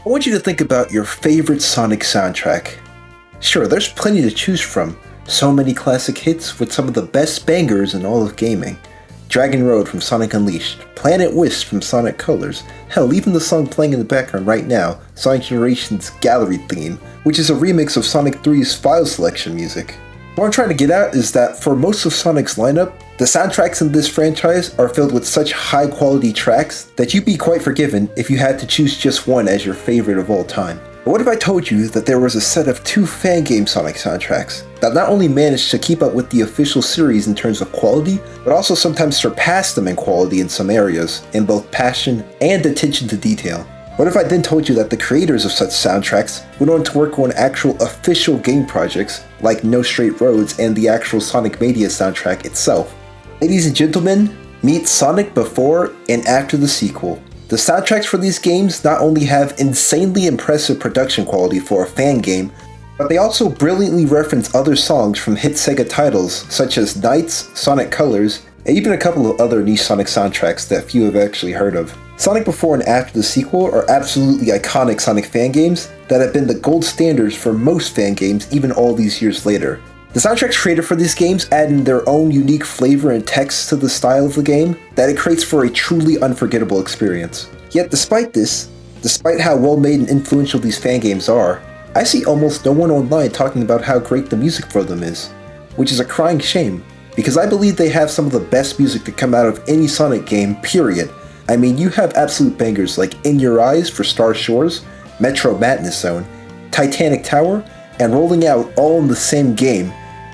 I want you to think about your favorite Sonic soundtrack. Sure, there's plenty to choose from. So many classic hits with some of the best bangers in all of gaming. Dragon Road from Sonic Unleashed, Planet Wisp from Sonic Colors, hell, even the song playing in the background right now, Sonic Generations Gallery Theme, which is a remix of Sonic 3's file selection music. What I'm trying to get at is that for most of Sonic's lineup, the soundtracks in this franchise are filled with such high quality tracks that you'd be quite forgiven if you had to choose just one as your favorite of all time. But what if I told you that there was a set of 2 fangame Sonic soundtracks that not only managed to keep up with the official series in terms of quality, but also sometimes surpassed them in quality in some areas, in both passion and attention to detail? What if I then told you that the creators of such soundtracks went on to work on actual official game projects like No Straight Roads and the actual Sonic Mania soundtrack itself? Ladies and gentlemen, meet Sonic before and after the sequel. The soundtracks for these games not only have insanely impressive production quality for a fan game, but they also brilliantly reference other songs from hit Sega titles such as Knights, Sonic Colors, and even a couple of other niche Sonic soundtracks that few have actually heard of. Sonic Before and After the Sequel are absolutely iconic Sonic fan games that have been the gold standards for most fan games even all these years later. The soundtracks created for these games add in their own unique flavor and text to the style of the game that it creates for a truly unforgettable experience. Yet despite this, despite how well made and influential these fan games are, I see almost no one online talking about how great the music for them is, which is a crying shame, because I believe they have some of the best music to come out of any Sonic game, period. I mean, you have absolute bangers like In Your Eyes for Star Shores, Metro Madness Zone, Titanic Tower, and Rolling Out all in the same game,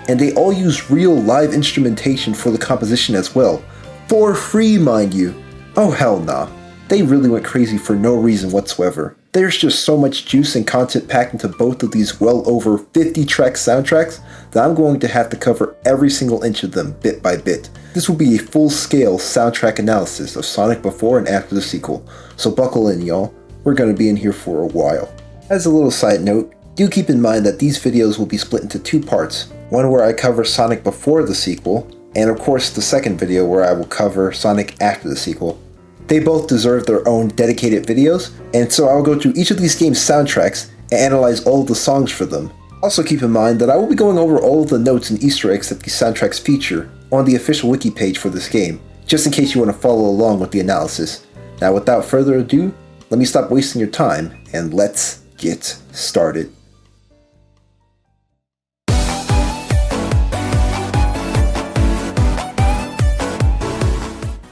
and they all use real live instrumentation for the composition as well. For free, mind you. Oh hell nah. They really went crazy for no reason whatsoever. There's just so much juice and content packed into both of these well over 50 track soundtracks that I'm going to have to cover every single inch of them bit by bit. This will be a full-scale soundtrack analysis of Sonic Before and After the Sequel, so buckle in y'all, we're going to be in here for a while. As a little side note, do keep in mind that these videos will be split into 2 parts, one where I cover Sonic Before the Sequel, and of course the second video where I will cover Sonic After the Sequel. They both deserve their own dedicated videos, and so I will go through each of these games' soundtracks and analyze all of the songs for them. Also keep in mind that I will be going over all of the notes and Easter eggs that these soundtracks feature on the official wiki page for this game, just in case you want to follow along with the analysis. Now without further ado, let me stop wasting your time, and let's get started.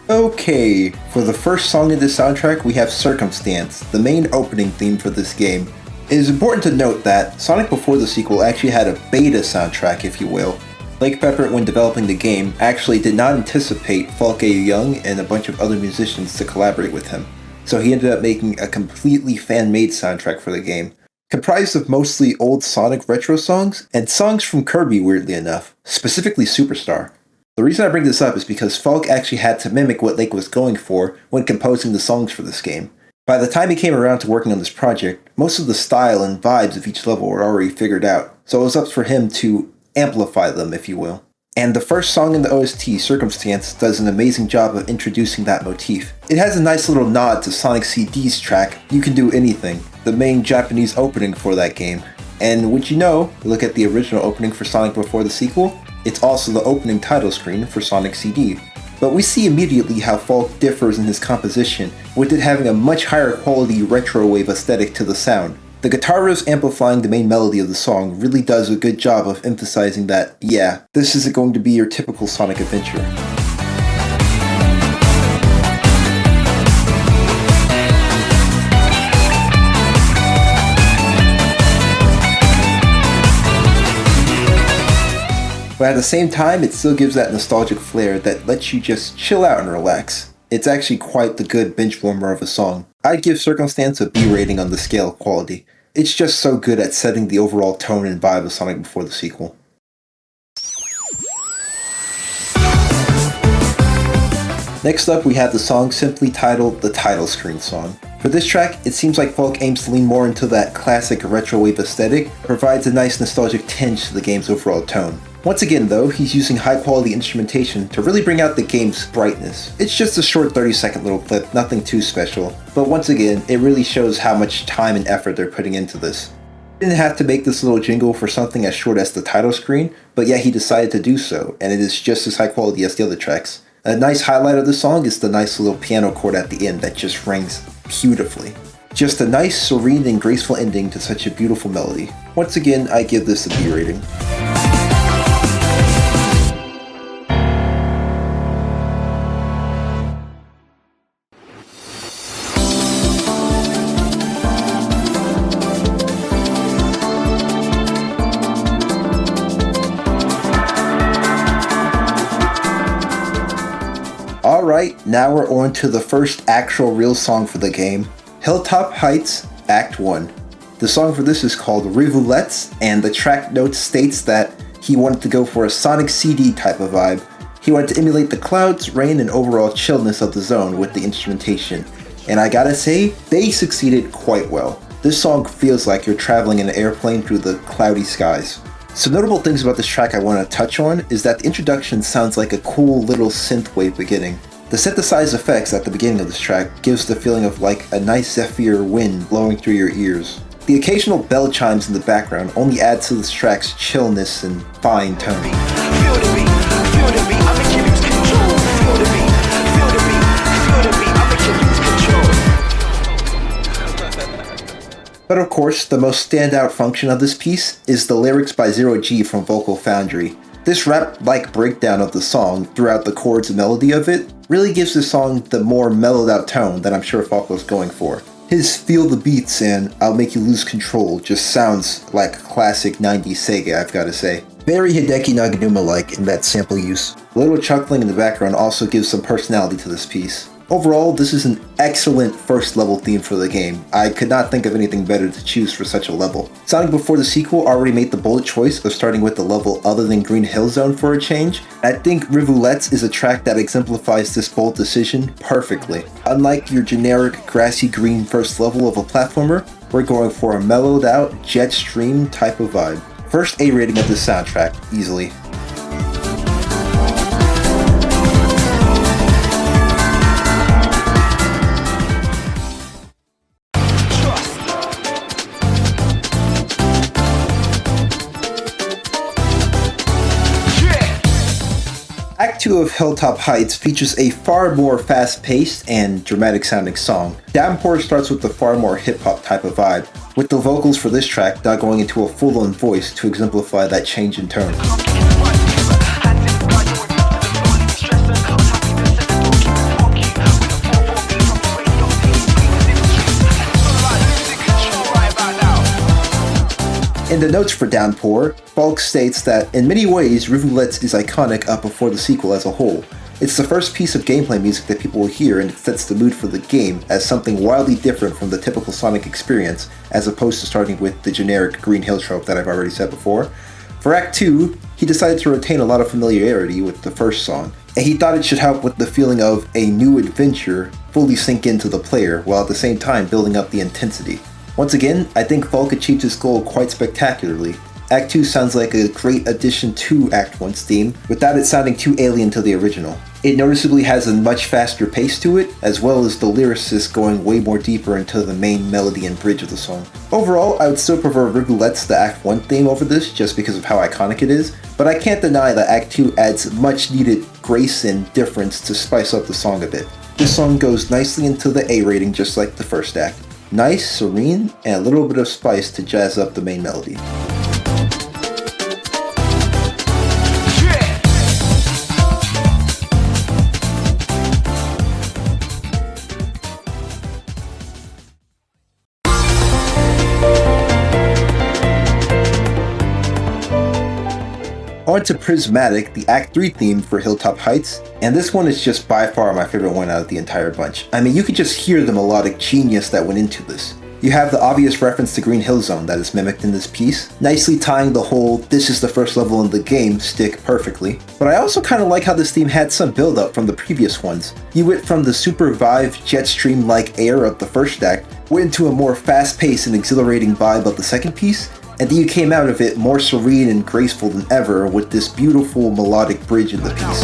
Okay, for the first song in this soundtrack we have Circumstance, the main opening theme for this game. It is important to note that Sonic Before the Sequel actually had a beta soundtrack, if you will. Blake Pepper, when developing the game, actually did not anticipate Falk A. Young and a bunch of other musicians to collaborate with him, so he ended up making a completely fan-made soundtrack for the game, comprised of mostly old Sonic retro songs and songs from Kirby, weirdly enough, specifically Superstar. The reason I bring this up is because Falk actually had to mimic what Lake was going for when composing the songs for this game. By the time he came around to working on this project, most of the style and vibes of each level were already figured out, so it was up for him to amplify them, if you will. And the first song in the OST, Circumstance, does an amazing job of introducing that motif. It has a nice little nod to Sonic CD's track, You Can Do Anything, the main Japanese opening for that game. And would you know, look at the original opening for Sonic Before the Sequel, it's also the opening title screen for Sonic CD. But we see immediately how Falk differs in his composition, with it having a much higher quality retro wave aesthetic to the sound. The guitar riffs amplifying the main melody of the song really does a good job of emphasizing that, yeah, this isn't going to be your typical Sonic adventure. But at the same time, it still gives that nostalgic flair that lets you just chill out and relax. It's actually quite the good bench warmer of a song. I'd give Circumstance a B rating on the scale of quality. It's just so good at setting the overall tone and vibe of Sonic Before the Sequel. Next up, we have the song simply titled The Title Screen Song. For this track, it seems like Falk aims to lean more into that classic retro wave aesthetic, provides a nice nostalgic tinge to the game's overall tone. Once again though, he's using high quality instrumentation to really bring out the game's brightness. It's just a short 30-second little clip, nothing too special, but once again, it really shows how much time and effort they're putting into this. Didn't have to make this little jingle for something as short as the title screen, but yeah, he decided to do so, and it is just as high quality as the other tracks. A nice highlight of the song is the nice little piano chord at the end that just rings beautifully. Just a nice, serene, and graceful ending to such a beautiful melody. Once again, I give this a B rating. Alright, now we're on to the first actual real song for the game, Hilltop Heights, Act 1. The song for this is called Perilous, and the track note states that he wanted to go for a Sonic CD type of vibe. He wanted to emulate the clouds, rain, and overall chillness of the zone with the instrumentation. And I gotta say, they succeeded quite well. This song feels like you're traveling in an airplane through the cloudy skies. Some notable things about this track I want to touch on is that the introduction sounds like a cool little synthwave beginning. The synthesized effects at the beginning of this track gives the feeling of like a nice zephyr wind blowing through your ears. The occasional bell chimes in the background only add to this track's chillness and fine tone. But of course, the most standout function of this piece is the lyrics by Zero G from Vocal Foundry. This rap-like breakdown of the song throughout the chords and melody of it really gives the song the more mellowed out tone that I'm sure Falk was going for. His feel the beats and I'll make you lose control just sounds like a classic 90s Sega, I've gotta say. Very Hideki Naganuma-like in that sample use. A little chuckling in the background also gives some personality to this piece. Overall, this is an excellent first level theme for the game. I could not think of anything better to choose for such a level. Sonic Before the sequel already made the bold choice of starting with a level other than Green Hill Zone for a change. I think Rivulets is a track that exemplifies this bold decision perfectly. Unlike your generic grassy green first level of a platformer, we're going for a mellowed out jet stream type of vibe. First A rating of this soundtrack, easily. Act 2 of Hilltop Heights features a far more fast-paced and dramatic-sounding song. Downpour starts with the far more hip-hop type of vibe, with the vocals for this track not going into a full-on voice to exemplify that change in tone. In the notes for Downpour, Falk states that in many ways, Rivulets is iconic up before the sequel as a whole. It's the first piece of gameplay music that people will hear, and it sets the mood for the game as something wildly different from the typical Sonic experience, as opposed to starting with the generic Green Hill trope that I've already said before. For Act 2, he decided to retain a lot of familiarity with the first song, and he thought it should help with the feeling of a new adventure fully sink into the player, while at the same time building up the intensity. Once again, I think Falk achieved his goal quite spectacularly. Act 2 sounds like a great addition to Act 1's theme, without it sounding too alien to the original. It noticeably has a much faster pace to it, as well as the lyricist going way more deeper into the main melody and bridge of the song. Overall, I would still prefer Rivulets, the Act 1 theme, over this, just because of how iconic it is, but I can't deny that Act 2 adds much needed grace and difference to spice up the song a bit. This song goes nicely into the A rating just like the first act. Nice, serene, and a little bit of spice to jazz up the main melody. On to Prismatic, the Act 3 theme for Hilltop Heights, and this one is just by far my favorite one out of the entire bunch. I mean, you could just hear the melodic genius that went into this. You have the obvious reference to Green Hill Zone that is mimicked in this piece, nicely tying the whole "this is the first level in the game" stick perfectly. But I also kind of like how this theme had some build-up from the previous ones. You went from the super vibe, jetstream-like air of the first act, went into a more fast-paced and exhilarating vibe of the second piece, and then you came out of it more serene and graceful than ever with this beautiful melodic bridge in the piece.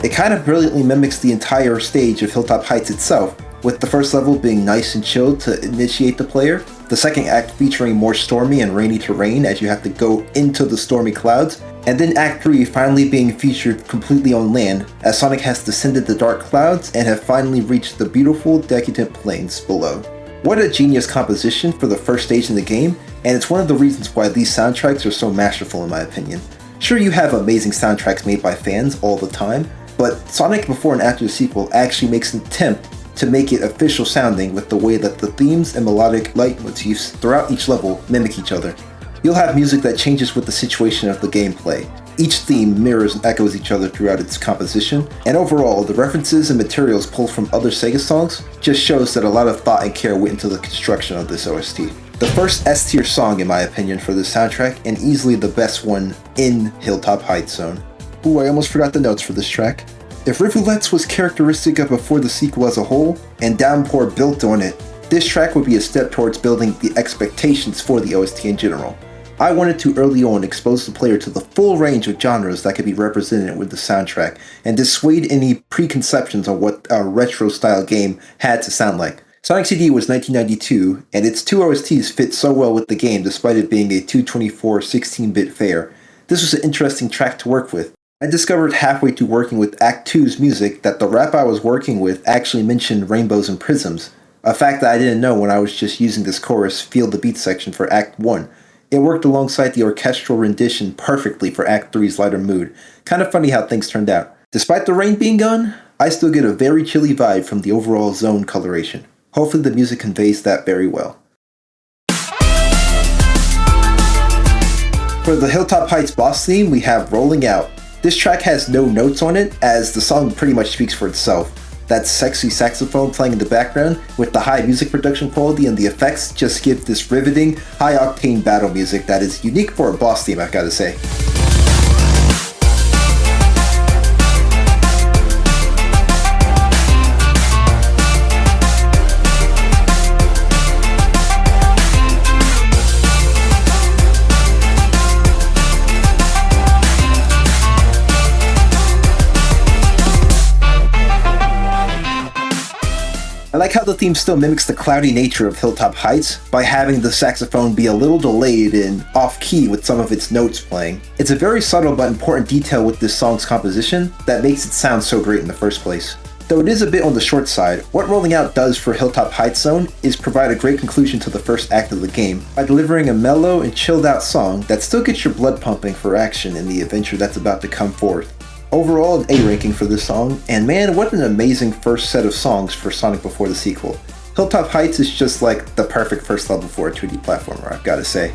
It kind of brilliantly mimics the entire stage of Hilltop Heights itself, with the first level being nice and chilled to initiate the player, the second act featuring more stormy and rainy terrain as you have to go into the stormy clouds, and then Act 3 finally being featured completely on land as Sonic has descended the dark clouds and have finally reached the beautiful decadent plains below. What a genius composition for the first stage in the game, and it's one of the reasons why these soundtracks are so masterful in my opinion. Sure, you have amazing soundtracks made by fans all the time, but Sonic Before and After the sequel actually makes an attempt to make it official sounding with the way that the themes and melodic leitmotifs throughout each level mimic each other. You'll have music that changes with the situation of the gameplay. Each theme mirrors and echoes each other throughout its composition, and overall, the references and materials pulled from other Sega songs just shows that a lot of thought and care went into the construction of this OST. The first S-tier song in my opinion for this soundtrack, and easily the best one in Hilltop Heights Zone. Ooh, I almost forgot the notes for this track. If Rivulets was characteristic of Before the sequel as a whole, and Downpour built on it, this track would be a step towards building the expectations for the OST in general. I wanted to early on expose the player to the full range of genres that could be represented with the soundtrack, and dissuade any preconceptions on what a retro-style game had to sound like. Sonic CD was 1992, and its two OSTs fit so well with the game despite it being a 224 16-bit fare. This was an interesting track to work with. I discovered halfway through working with Act 2's music that the rap I was working with actually mentioned rainbows and prisms, a fact that I didn't know when I was just using this chorus Feel the Beat section for Act 1. It worked alongside the orchestral rendition perfectly for Act 3's lighter mood. Kind of funny how things turned out. Despite the rain being gone, I still get a very chilly vibe from the overall zone coloration. Hopefully the music conveys that very well. For the Hilltop Heights boss theme, we have Rolling Out. This track has no notes on it, as the song pretty much speaks for itself. That sexy saxophone playing in the background, with the high music production quality and the effects, just give this riveting, high-octane battle music that is unique for a boss theme, I've gotta say. I like how the theme still mimics the cloudy nature of Hilltop Heights by having the saxophone be a little delayed and off-key with some of its notes playing. It's a very subtle but important detail with this song's composition that makes it sound so great in the first place. Though it is a bit on the short side, what Rolling Out does for Hilltop Heights Zone is provide a great conclusion to the first act of the game by delivering a mellow and chilled out song that still gets your blood pumping for action in the adventure that's about to come forth. Overall, an A ranking for this song, and man, what an amazing first set of songs for Sonic Before the sequel. Hilltop Heights is just like the perfect first level for a 2D platformer, I've gotta say.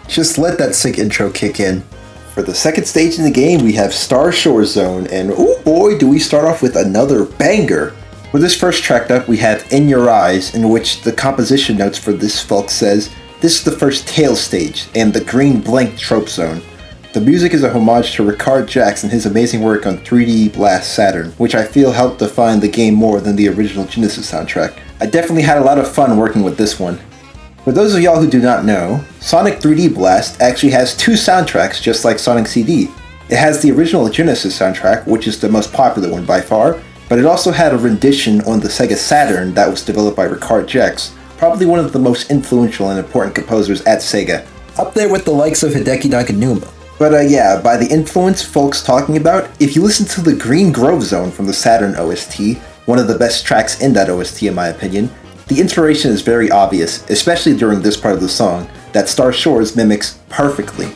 Just let that sick intro kick in. For the second stage in the game, we have Star Shore Zone, and oh boy, do we start off with another banger. For this first track up, we have In Your Eyes, in which the composition notes for this folk says, "This is the first Tails stage, and the green blank trope zone." The music is a homage to Ricard Jacks and his amazing work on 3D Blast Saturn, which I feel helped define the game more than the original Genesis soundtrack. I definitely had a lot of fun working with this one. For those of y'all who do not know, Sonic 3D Blast actually has two soundtracks just like Sonic CD. It has the original Genesis soundtrack, which is the most popular one by far, but it also had a rendition on the Sega Saturn that was developed by Ricard Jacks, probably one of the most influential and important composers at Sega. Up there with the likes of Hideki Naganuma. But yeah, by the influence folks talking about, if you listen to the Green Grove Zone from the Saturn OST, one of the best tracks in that OST in my opinion, the inspiration is very obvious, especially during this part of the song, that Star Shores mimics perfectly.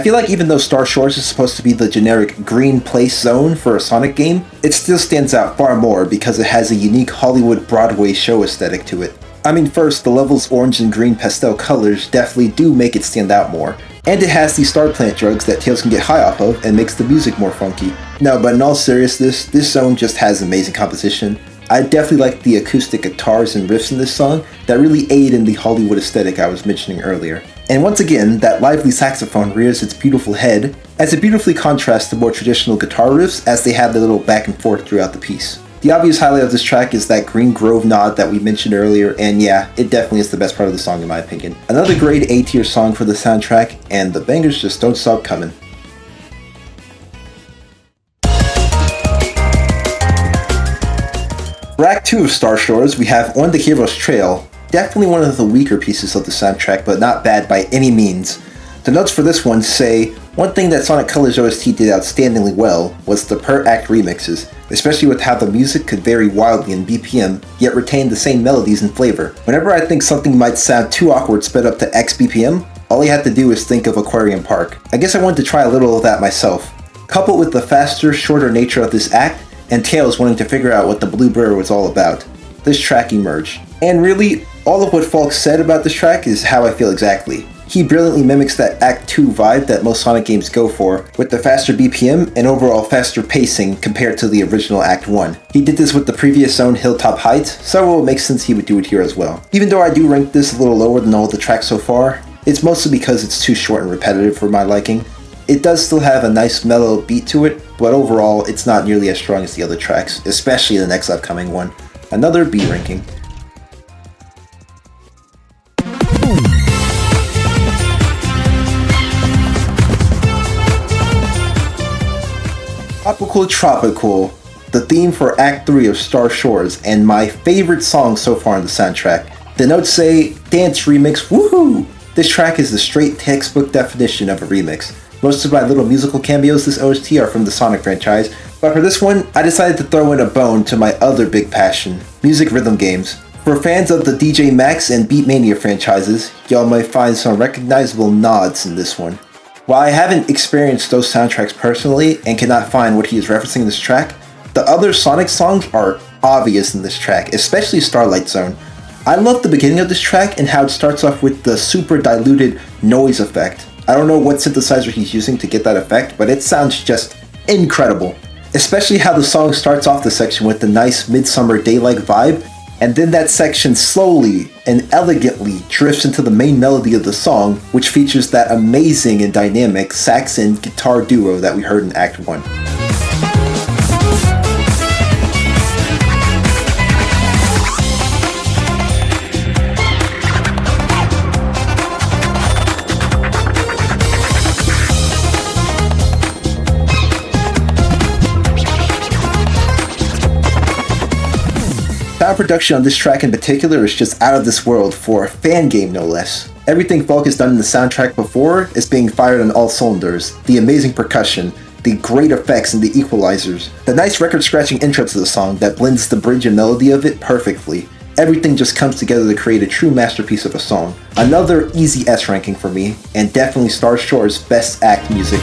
feel like even though Star Shores is supposed to be the generic green place zone for a Sonic game, it still stands out far more because it has a unique Hollywood Broadway show aesthetic to it. I mean, first, the level's orange and green pastel colors definitely do make it stand out more, and it has these star plant drugs that Tails can get high off of and makes the music more funky. No, but in all seriousness, this zone just has amazing composition. I definitely like the acoustic guitars and riffs in this song that really aid in the Hollywood aesthetic I was mentioning earlier. And once again, that lively saxophone rears its beautiful head as it beautifully contrasts the more traditional guitar riffs as they have their little back and forth throughout the piece. The obvious highlight of this track is that Green Grove nod that we mentioned earlier, and yeah, it definitely is the best part of the song in my opinion. Another grade A tier song for the soundtrack, and the bangers just don't stop coming. For Act 2 of Star Shores, we have On the Hero's Trail, definitely one of the weaker pieces of the soundtrack, but not bad by any means. The notes for this one say, one thing that Sonic Colors OST did outstandingly well was the per-act remixes, especially with how the music could vary wildly in BPM, yet retain the same melodies and flavor. Whenever I think something might sound too awkward sped up to X BPM, all you have to do is think of Aquarium Park. I guess I wanted to try a little of that myself. Coupled with the faster, shorter nature of this act, and Tails wanting to figure out what the Blue Blur was all about, this track emerged. And really, all of what Falk said about this track is how I feel exactly. He brilliantly mimics that Act 2 vibe that most Sonic games go for, with the faster BPM and overall faster pacing compared to the original Act 1. He did this with the previous zone Hilltop Heights, so it makes sense he would do it here as well. Even though I do rank this a little lower than all the tracks so far, it's mostly because it's too short and repetitive for my liking. It does still have a nice mellow beat to it, but overall it's not nearly as strong as the other tracks, especially the next upcoming one. Another B ranking. Tropical Tropical, the theme for Act 3 of Star Shores, and my favorite song so far in the soundtrack. The notes say, dance remix, woohoo! This track is the straight textbook definition of a remix. Most of my little musical cameos this OST are from the Sonic franchise, but for this one, I decided to throw in a bone to my other big passion, music rhythm games. For fans of the DJ Max and Beatmania franchises, y'all might find some recognizable nods in this one. While I haven't experienced those soundtracks personally and cannot find what he is referencing in this track, the other Sonic songs are obvious in this track, especially Starlight Zone. I love the beginning of this track and how it starts off with the super diluted noise effect. I don't know what synthesizer he's using to get that effect, but it sounds just incredible. Especially how the song starts off the section with the nice midsummer day-like vibe, and then that section slowly and elegantly drifts into the main melody of the song, which features that amazing and dynamic sax and guitar duo that we heard in Act 1. Sound production on this track in particular is just out of this world for a fan game no less. Everything Falk has done in the soundtrack before is being fired on all cylinders. The amazing percussion, the great effects and the equalizers, the nice record scratching intro to the song that blends the bridge and melody of it perfectly. Everything just comes together to create a true masterpiece of a song. Another easy S ranking for me, and definitely Star Shores' best act music.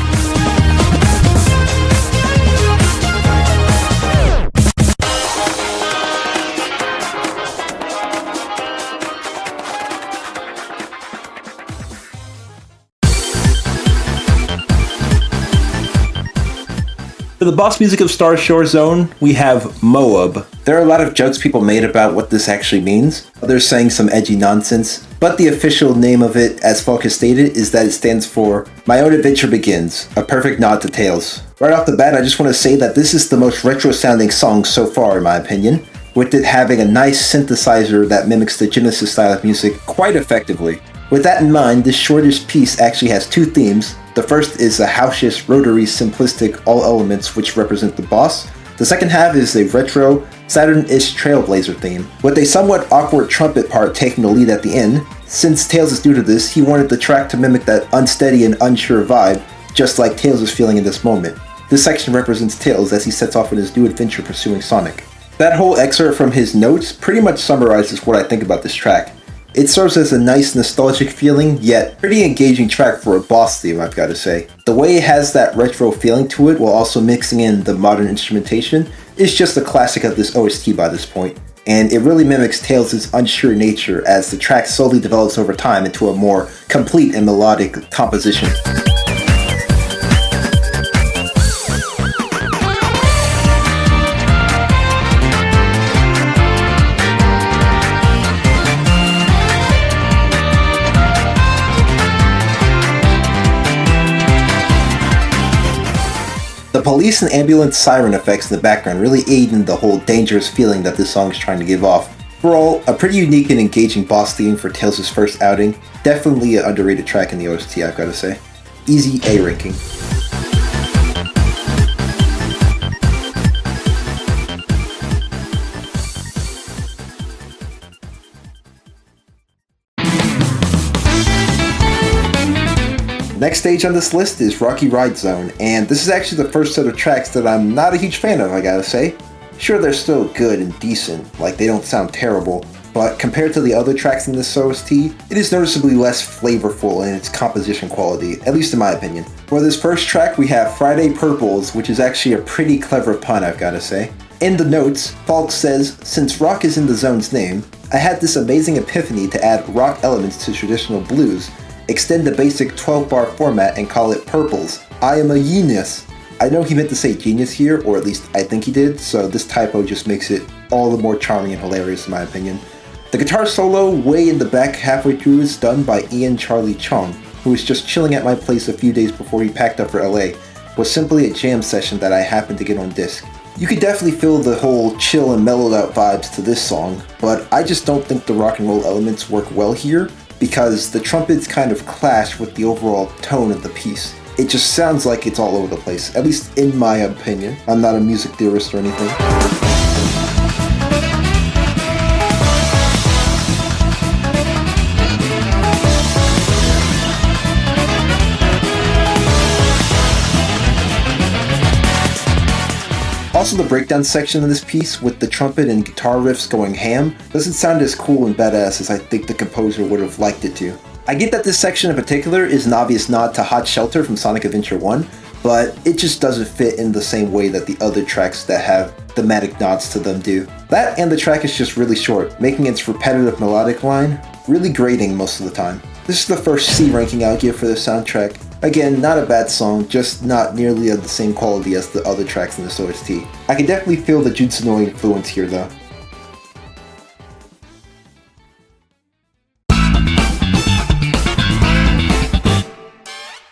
For the boss music of Star Shore Zone, we have Moab. There are a lot of jokes people made about what this actually means, others saying some edgy nonsense, but the official name of it, as Falk has stated, is that it stands for My Own Adventure Begins, a perfect nod to Tails. Right off the bat, I just want to say that this is the most retro-sounding song so far in my opinion, with it having a nice synthesizer that mimics the Genesis style of music quite effectively. With that in mind, this shortish piece actually has two themes. The first is a house-ish, rotary, simplistic all elements which represent the boss. The second half is a retro, Saturn-ish Trailblazer theme, with a somewhat awkward trumpet part taking the lead at the end. Since Tails is new to this, he wanted the track to mimic that unsteady and unsure vibe, just like Tails is feeling in this moment. This section represents Tails as he sets off on his new adventure pursuing Sonic. That whole excerpt from his notes pretty much summarizes what I think about this track. It serves as a nice nostalgic feeling, yet pretty engaging track for a boss theme, I've gotta say. The way it has that retro feeling to it while also mixing in the modern instrumentation is just a classic of this OST by this point, and it really mimics Tails' unsure nature as the track slowly develops over time into a more complete and melodic composition. The police and ambulance siren effects in the background really aid in the whole dangerous feeling that this song is trying to give off. Overall, a pretty unique and engaging boss theme for Tails' first outing. Definitely an underrated track in the OST, I've gotta say. Easy A ranking. Next stage on this list is Rocky Ride Zone, and this is actually the first set of tracks that I'm not a huge fan of, I gotta say. Sure, they're still good and decent, like they don't sound terrible, but compared to the other tracks in this OST, it is noticeably less flavorful in its composition quality, at least in my opinion. For this first track, we have Friday Purples, which is actually a pretty clever pun, I've gotta say. In the notes, Falk says, "Since rock is in the zone's name, I had this amazing epiphany to add rock elements to traditional blues, extend the basic 12-bar format and call it Purples. I am a genius." I know he meant to say genius here, or at least I think he did, so this typo just makes it all the more charming and hilarious in my opinion. The guitar solo way in the back halfway through is done by Ian Charlie Chong, who was just chilling at my place a few days before he packed up for LA. Was simply a jam session that I happened to get on disc. You could definitely feel the whole chill and mellowed out vibes to this song, but I just don't think the rock and roll elements work well here, because the trumpets kind of clash with the overall tone of the piece. It just sounds like it's all over the place, at least in my opinion. I'm not a music theorist or anything. Also, the breakdown section of this piece, with the trumpet and guitar riffs going ham, doesn't sound as cool and badass as I think the composer would have liked it to. I get that this section in particular is an obvious nod to Hot Shelter from Sonic Adventure 1, but it just doesn't fit in the same way that the other tracks that have thematic nods to them do. That and the track is just really short, making its repetitive melodic line really grating most of the time. This is the first C ranking I'll give for the soundtrack. Again, not a bad song, just not nearly of the same quality as the other tracks in this OST. I can definitely feel the Jutsunoi influence here though.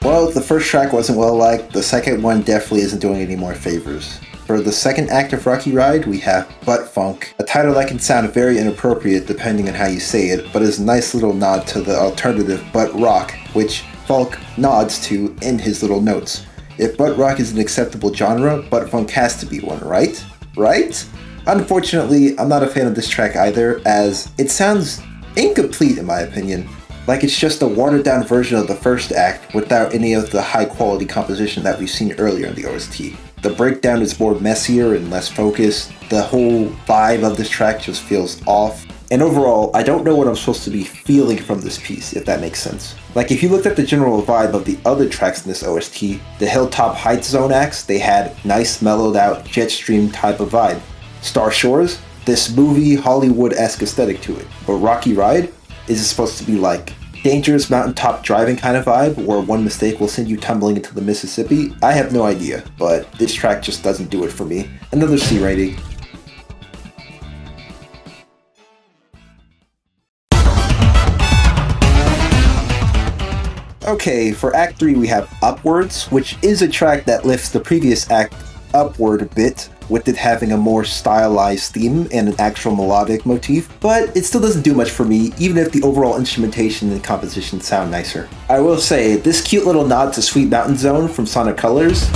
Well, the first track wasn't well liked, the second one definitely isn't doing any more favors. For the second act of Rocky Ride, we have Butt Funk, a title that can sound very inappropriate depending on how you say it, but is a nice little nod to the alternative Butt Rock, which Falk nods to in his little notes. If Butt Rock is an acceptable genre, Butt Funk has to be one, right? Right? Unfortunately, I'm not a fan of this track either, as it sounds incomplete in my opinion. Like it's just a watered down version of the first act without any of the high quality composition that we've seen earlier in the OST. The breakdown is more messier and less focused, the whole vibe of this track just feels off, and overall, I don't know what I'm supposed to be feeling from this piece, if that makes sense. Like if you looked at the general vibe of the other tracks in this OST, the Hilltop Heights Zone acts, they had nice mellowed out jet stream type of vibe. Star Shores, this movie Hollywood-esque aesthetic to it. But Rocky Ride, is it supposed to be like dangerous mountaintop driving kind of vibe where one mistake will send you tumbling into the Mississippi? I have no idea, but this track just doesn't do it for me. Another C rating. Okay, for Act 3 we have Upwards, which is a track that lifts the previous act upward a bit, with it having a more stylized theme and an actual melodic motif, but it still doesn't do much for me, even if the overall instrumentation and composition sound nicer. I will say, this cute little nod to Sweet Mountain Zone from Sonic Colors,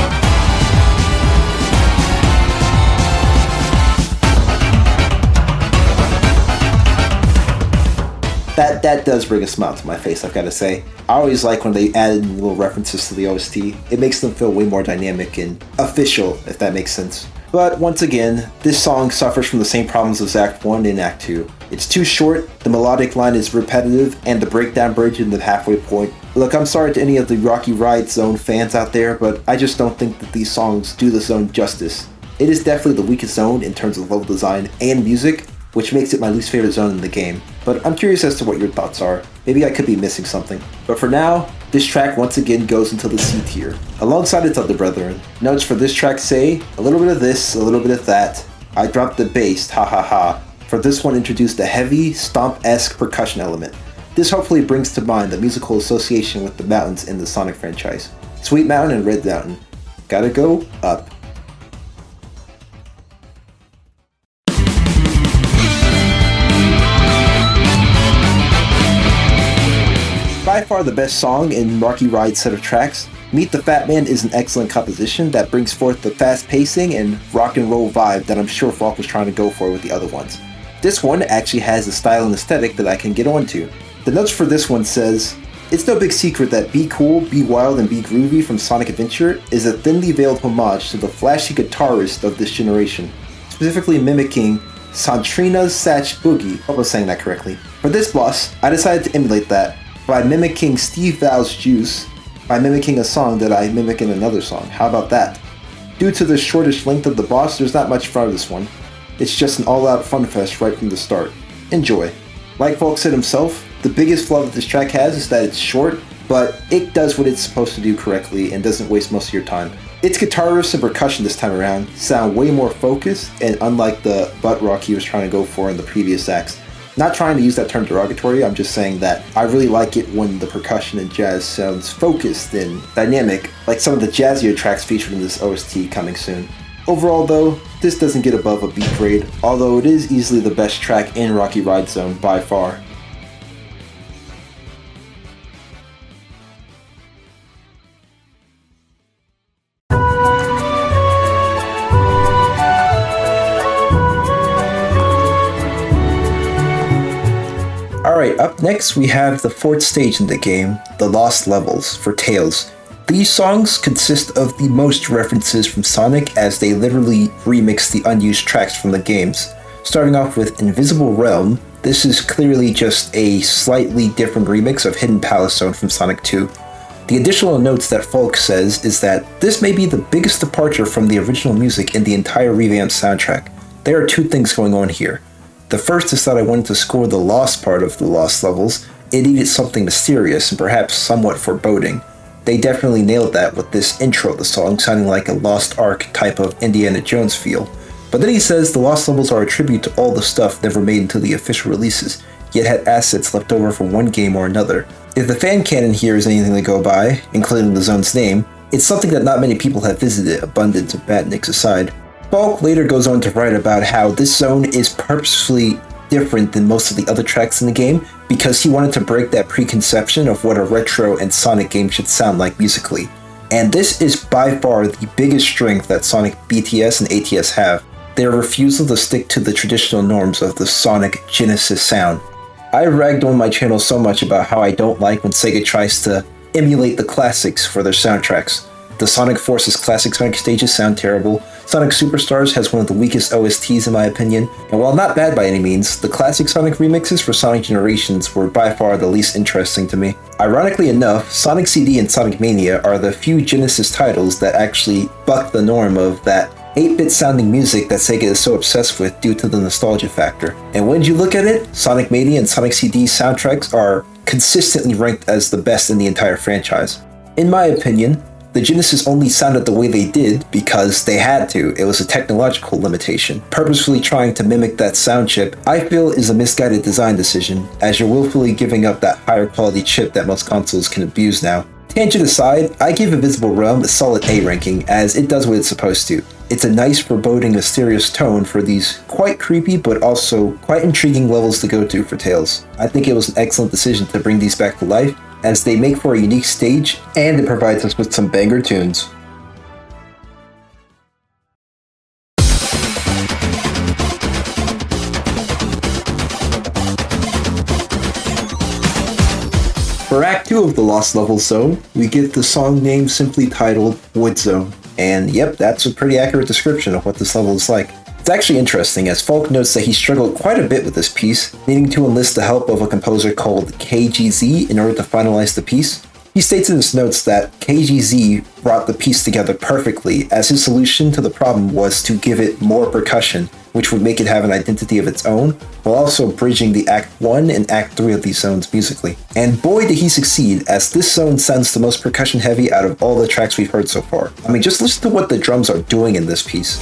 that does bring a smile to my face, I've got to say. I always like when they add in little references to the OST. It makes them feel way more dynamic and official, if that makes sense. But once again, this song suffers from the same problems as Act 1 and Act 2. It's too short, the melodic line is repetitive, and the breakdown bridge in the halfway point. Look, I'm sorry to any of the Rocky Ride Zone fans out there, but I just don't think that these songs do the zone justice. It is definitely the weakest zone in terms of level design and music, which makes it my least favorite zone in the game. But I'm curious as to what your thoughts are. Maybe I could be missing something. But for now, this track once again goes into the C tier, alongside its other brethren. Notes for this track say, a little bit of this, a little bit of that. I dropped the bass, ha ha ha. For this one introduced a heavy, stomp-esque percussion element. This hopefully brings to mind the musical association with the mountains in the Sonic franchise. Sweet Mountain and Red Mountain. Gotta go up. By far the best song in Rocky Ride's set of tracks, Meet the Fat Man is an excellent composition that brings forth the fast pacing and rock and roll vibe that I'm sure Falk was trying to go for with the other ones. This one actually has a style and aesthetic that I can get onto. The notes for this one says, it's no big secret that Be Cool, Be Wild, and Be Groovy from Sonic Adventure is a thinly veiled homage to the flashy guitarist of this generation, specifically mimicking Santrina's Satch Boogie. Hope I'm saying that correctly. For this boss, I decided to emulate that by mimicking Steve Val's Juice by mimicking a song that I mimic in another song. How about that? Due to the shortish length of the boss, there's not much fun of this one. It's just an all-out fun fest right from the start. Enjoy. Like Falk said himself, the biggest flaw that this track has is that it's short, but it does what it's supposed to do correctly and doesn't waste most of your time. Its guitar riffs and percussion this time around sound way more focused, and unlike the butt rock he was trying to go for in the previous acts. Not trying to use that term derogatory, I'm just saying that I really like it when the percussion and jazz sounds focused and dynamic, like some of the jazzier tracks featured in this OST coming soon. Overall though, this doesn't get above a B grade, although it is easily the best track in Rocky Ride Zone by far. Alright, up next we have the fourth stage in the game, the Lost Levels, for Tails. These songs consist of the most references from Sonic as they literally remix the unused tracks from the games. Starting off with Invisible Realm, this is clearly just a slightly different remix of Hidden Palace Zone from Sonic 2. The additional notes that Falk says is that this may be the biggest departure from the original music in the entire revamped soundtrack. There are two things going on here. The first is that I wanted to score the lost part of the Lost Levels. It needed something mysterious and perhaps somewhat foreboding. They definitely nailed that with this intro of the song sounding like a Lost Ark type of Indiana Jones feel. But then he says the Lost Levels are a tribute to all the stuff never made into the official releases, yet had assets left over from one game or another. If the fan canon here is anything to go by, including the zone's name, it's something that not many people have visited, abundance of badniks aside. Falk later goes on to write about how this zone is purposefully different than most of the other tracks in the game because he wanted to break that preconception of what a retro and Sonic game should sound like musically. And this is by far the biggest strength that Sonic BTS and ATS have, their refusal to stick to the traditional norms of the Sonic Genesis sound. I ragged on my channel so much about how I don't like when Sega tries to emulate the classics for their soundtracks. The Sonic Forces classic Sonic stages sound terrible, Sonic Superstars has one of the weakest OSTs in my opinion, and while not bad by any means, the classic Sonic remixes for Sonic Generations were by far the least interesting to me. Ironically enough, Sonic CD and Sonic Mania are the few Genesis titles that actually buck the norm of that 8-bit sounding music that Sega is so obsessed with due to the nostalgia factor. And when you look at it, Sonic Mania and Sonic CD soundtracks are consistently ranked as the best in the entire franchise. In my opinion, the Genesis only sounded the way they did because they had to. It was a technological limitation. Purposefully trying to mimic that sound chip, I feel is a misguided design decision, as you're willfully giving up that higher quality chip that most consoles can abuse now. Tangent aside, I give Invisible Realm a solid A ranking, as it does what it's supposed to. It's a nice, foreboding, mysterious tone for these quite creepy but also quite intriguing levels to go to for Tails. I think it was an excellent decision to bring these back to life, as they make for a unique stage, and it provides us with some banger tunes. For Act 2 of the Lost Levels Zone, we get the song name simply titled Wood Zone. And yep, that's a pretty accurate description of what this level is like. It's actually interesting, as Falk notes that he struggled quite a bit with this piece, needing to enlist the help of a composer called KGZ in order to finalize the piece. He states in his notes that KGZ brought the piece together perfectly, as his solution to the problem was to give it more percussion, which would make it have an identity of its own, while also bridging the Act 1 and Act 3 of these zones musically. And boy did he succeed, as this zone sounds the most percussion heavy out of all the tracks we've heard so far. I mean, just listen to what the drums are doing in this piece.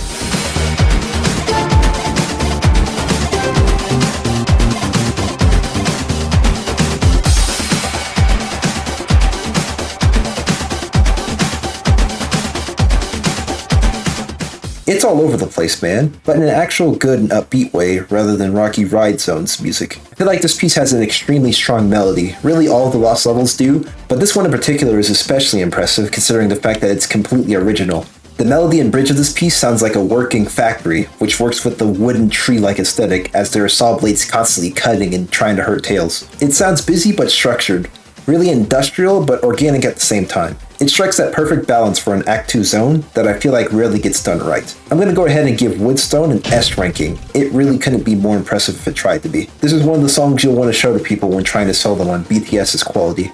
It's all over the place, man, but in an actual good and upbeat way rather than Rocky Ride Zone's music. I feel like this piece has an extremely strong melody, really all of the Lost Levels do, but this one in particular is especially impressive considering the fact that it's completely original. The melody and bridge of this piece sounds like a working factory, which works with the wooden tree-like aesthetic as there are saw blades constantly cutting and trying to hurt tails. It sounds busy but structured, really industrial but organic at the same time. It strikes that perfect balance for an Act 2 zone that I feel like rarely gets done right. I'm going to go ahead and give Woodstone an S ranking. It really couldn't be more impressive if it tried to be. This is one of the songs you'll want to show to people when trying to sell them on BTS's quality.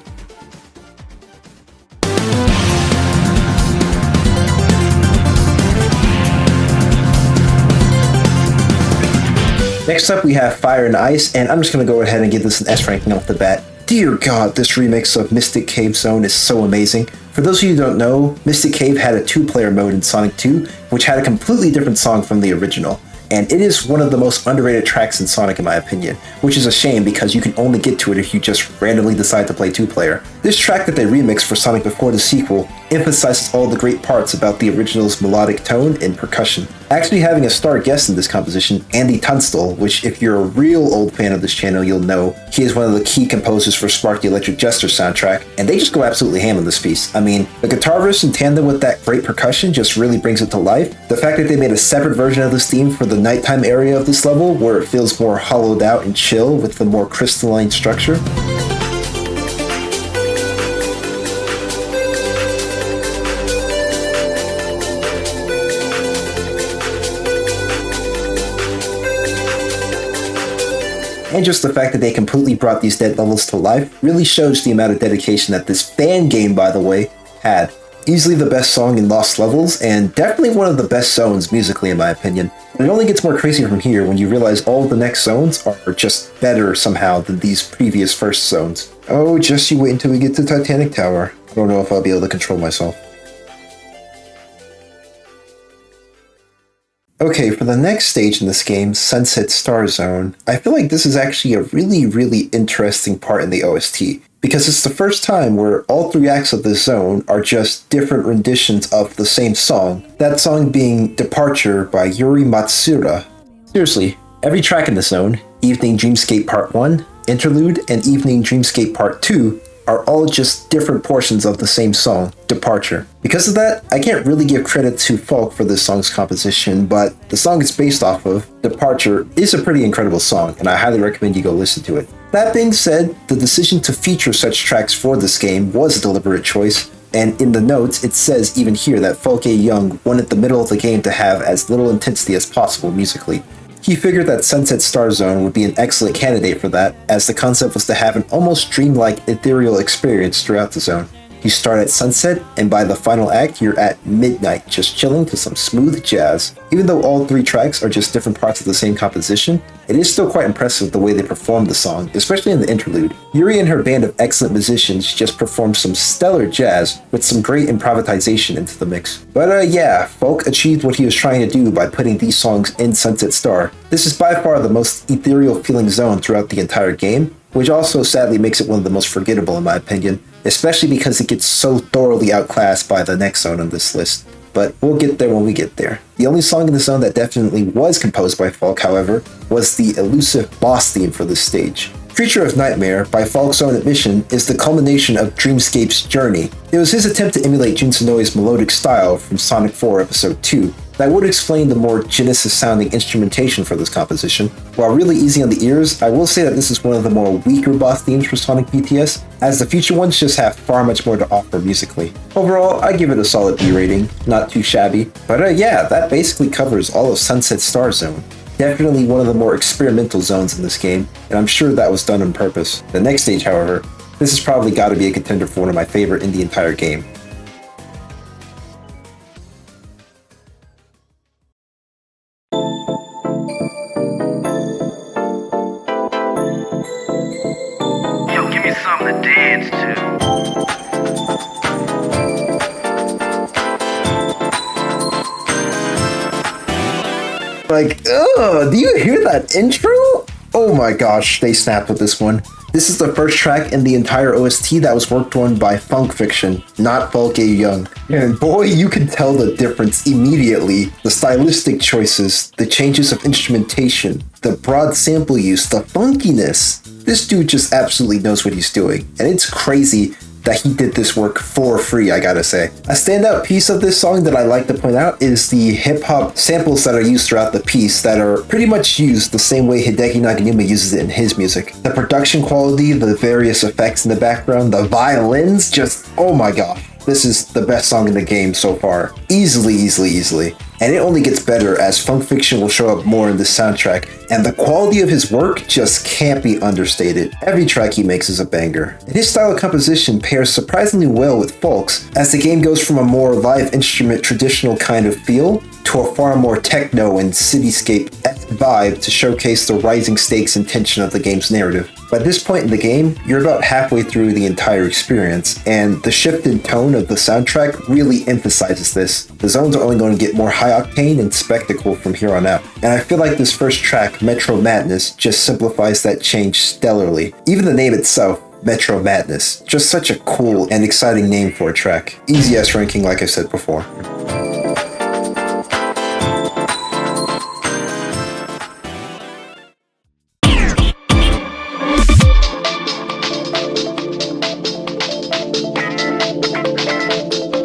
Next up we have Fire and Ice, and I'm just going to go ahead and give this an S ranking off the bat. Dear God, this remix of Mystic Cave Zone is so amazing. For those of you who don't know, Mystic Cave had a 2-player mode in Sonic 2, which had a completely different song from the original. And it is one of the most underrated tracks in Sonic in my opinion, which is a shame because you can only get to it if you just randomly decide to play 2-player. This track that they remixed for Sonic before the sequel emphasizes all the great parts about the original's melodic tone and percussion. Actually having a star guest in this composition, Andy Tunstall, which if you're a real old fan of this channel you'll know, he is one of the key composers for Spark the Electric Jester soundtrack, and they just go absolutely ham on this piece. I mean, the guitar verse in tandem with that great percussion just really brings it to life. The fact that they made a separate version of this theme for the nighttime area of this level, where it feels more hollowed out and chill with the more crystalline structure. And just the fact that they completely brought these dead levels to life really shows the amount of dedication that this fan game, by the way, had. Easily the best song in Lost Levels, and definitely one of the best zones musically in my opinion. It only gets more crazy from here when you realize all the next zones are just better somehow than these previous first zones. Oh, just you wait until we get to Titanic Tower. I don't know if I'll be able to control myself. Okay, for the next stage in this game, Sunset Star Zone, I feel like this is actually a really interesting part in the OST, because it's the first time where all 3 acts of this zone are just different renditions of the same song, that song being Departure by Yuri Matsuura. Seriously, every track in this zone, Evening Dreamscape Part 1, Interlude, and Evening Dreamscape Part 2, are all just different portions of the same song, Departure. Because of that, I can't really give credit to Falk for this song's composition, but the song it's based off of, Departure, is a pretty incredible song, and I highly recommend you go listen to it. That being said, the decision to feature such tracks for this game was a deliberate choice, and in the notes it says even here that Falk A. Young wanted the middle of the game to have as little intensity as possible musically. He figured that Sunset Star Zone would be an excellent candidate for that, as the concept was to have an almost dreamlike ethereal experience throughout the zone. You start at sunset, and by the final act you're at midnight, just chilling to some smooth jazz. Even though all 3 tracks are just different parts of the same composition, it is still quite impressive the way they performed the song, especially in the interlude. Yuri and her band of excellent musicians just performed some stellar jazz with some great improvisation into the mix. But yeah, Falk achieved what he was trying to do by putting these songs in Sunset Star. This is by far the most ethereal feeling zone throughout the entire game, which also sadly makes it one of the most forgettable in my opinion, especially because it gets so thoroughly outclassed by the next zone on this list. But we'll get there when we get there. The only song in the zone that definitely was composed by Falk, however, was the elusive boss theme for this stage. Creature of Nightmare, by Falk's own admission, is the culmination of Dreamscape's journey. It was his attempt to emulate Jun Sonoe's melodic style from Sonic 4 Episode 2. That would explain the more Genesis-sounding instrumentation for this composition. While really easy on the ears, I will say that this is one of the more weaker boss themes for Sonic BTS, as the future ones just have far much more to offer musically. Overall, I give it a solid B rating, not too shabby, but yeah, that basically covers all of Sunset Star Zone. Definitely one of the more experimental zones in this game, and I'm sure that was done on purpose. The next stage, however, this has probably got to be a contender for one of my favorite in the entire game. Yo, give me something to dance to. Like, ugh, do you hear that intro? Oh my gosh, they snapped with this one. This is the first track in the entire OST that was worked on by Funk Fiction, not Falke Young. And boy, you can tell the difference immediately. The stylistic choices, the changes of instrumentation, the broad sample use, the funkiness. This dude just absolutely knows what he's doing, and it's crazy that he did this work for free, I gotta say. A standout piece of this song that I like to point out is the hip-hop samples that are used throughout the piece that are pretty much used the same way Hideki Naganuma uses it in his music. The production quality, the various effects in the background, the violins, just, oh my gosh. This is the best song in the game so far. Easily. And it only gets better as Funk Fiction will show up more in the soundtrack, and the quality of his work just can't be understated. Every track he makes is a banger. And his style of composition pairs surprisingly well with Folk's, as the game goes from a more live instrument traditional kind of feel to a far more techno and cityscape-esque vibe to showcase the rising stakes and tension of the game's narrative. By this point in the game, you're about halfway through the entire experience, and the shift in tone of the soundtrack really emphasizes this. The zones are only going to get more high-octane and spectacle from here on out, and I feel like this first track, Metro Madness, just simplifies that change stellarly. Even the name itself, Metro Madness, just such a cool and exciting name for a track. Easy S ranking like I said before.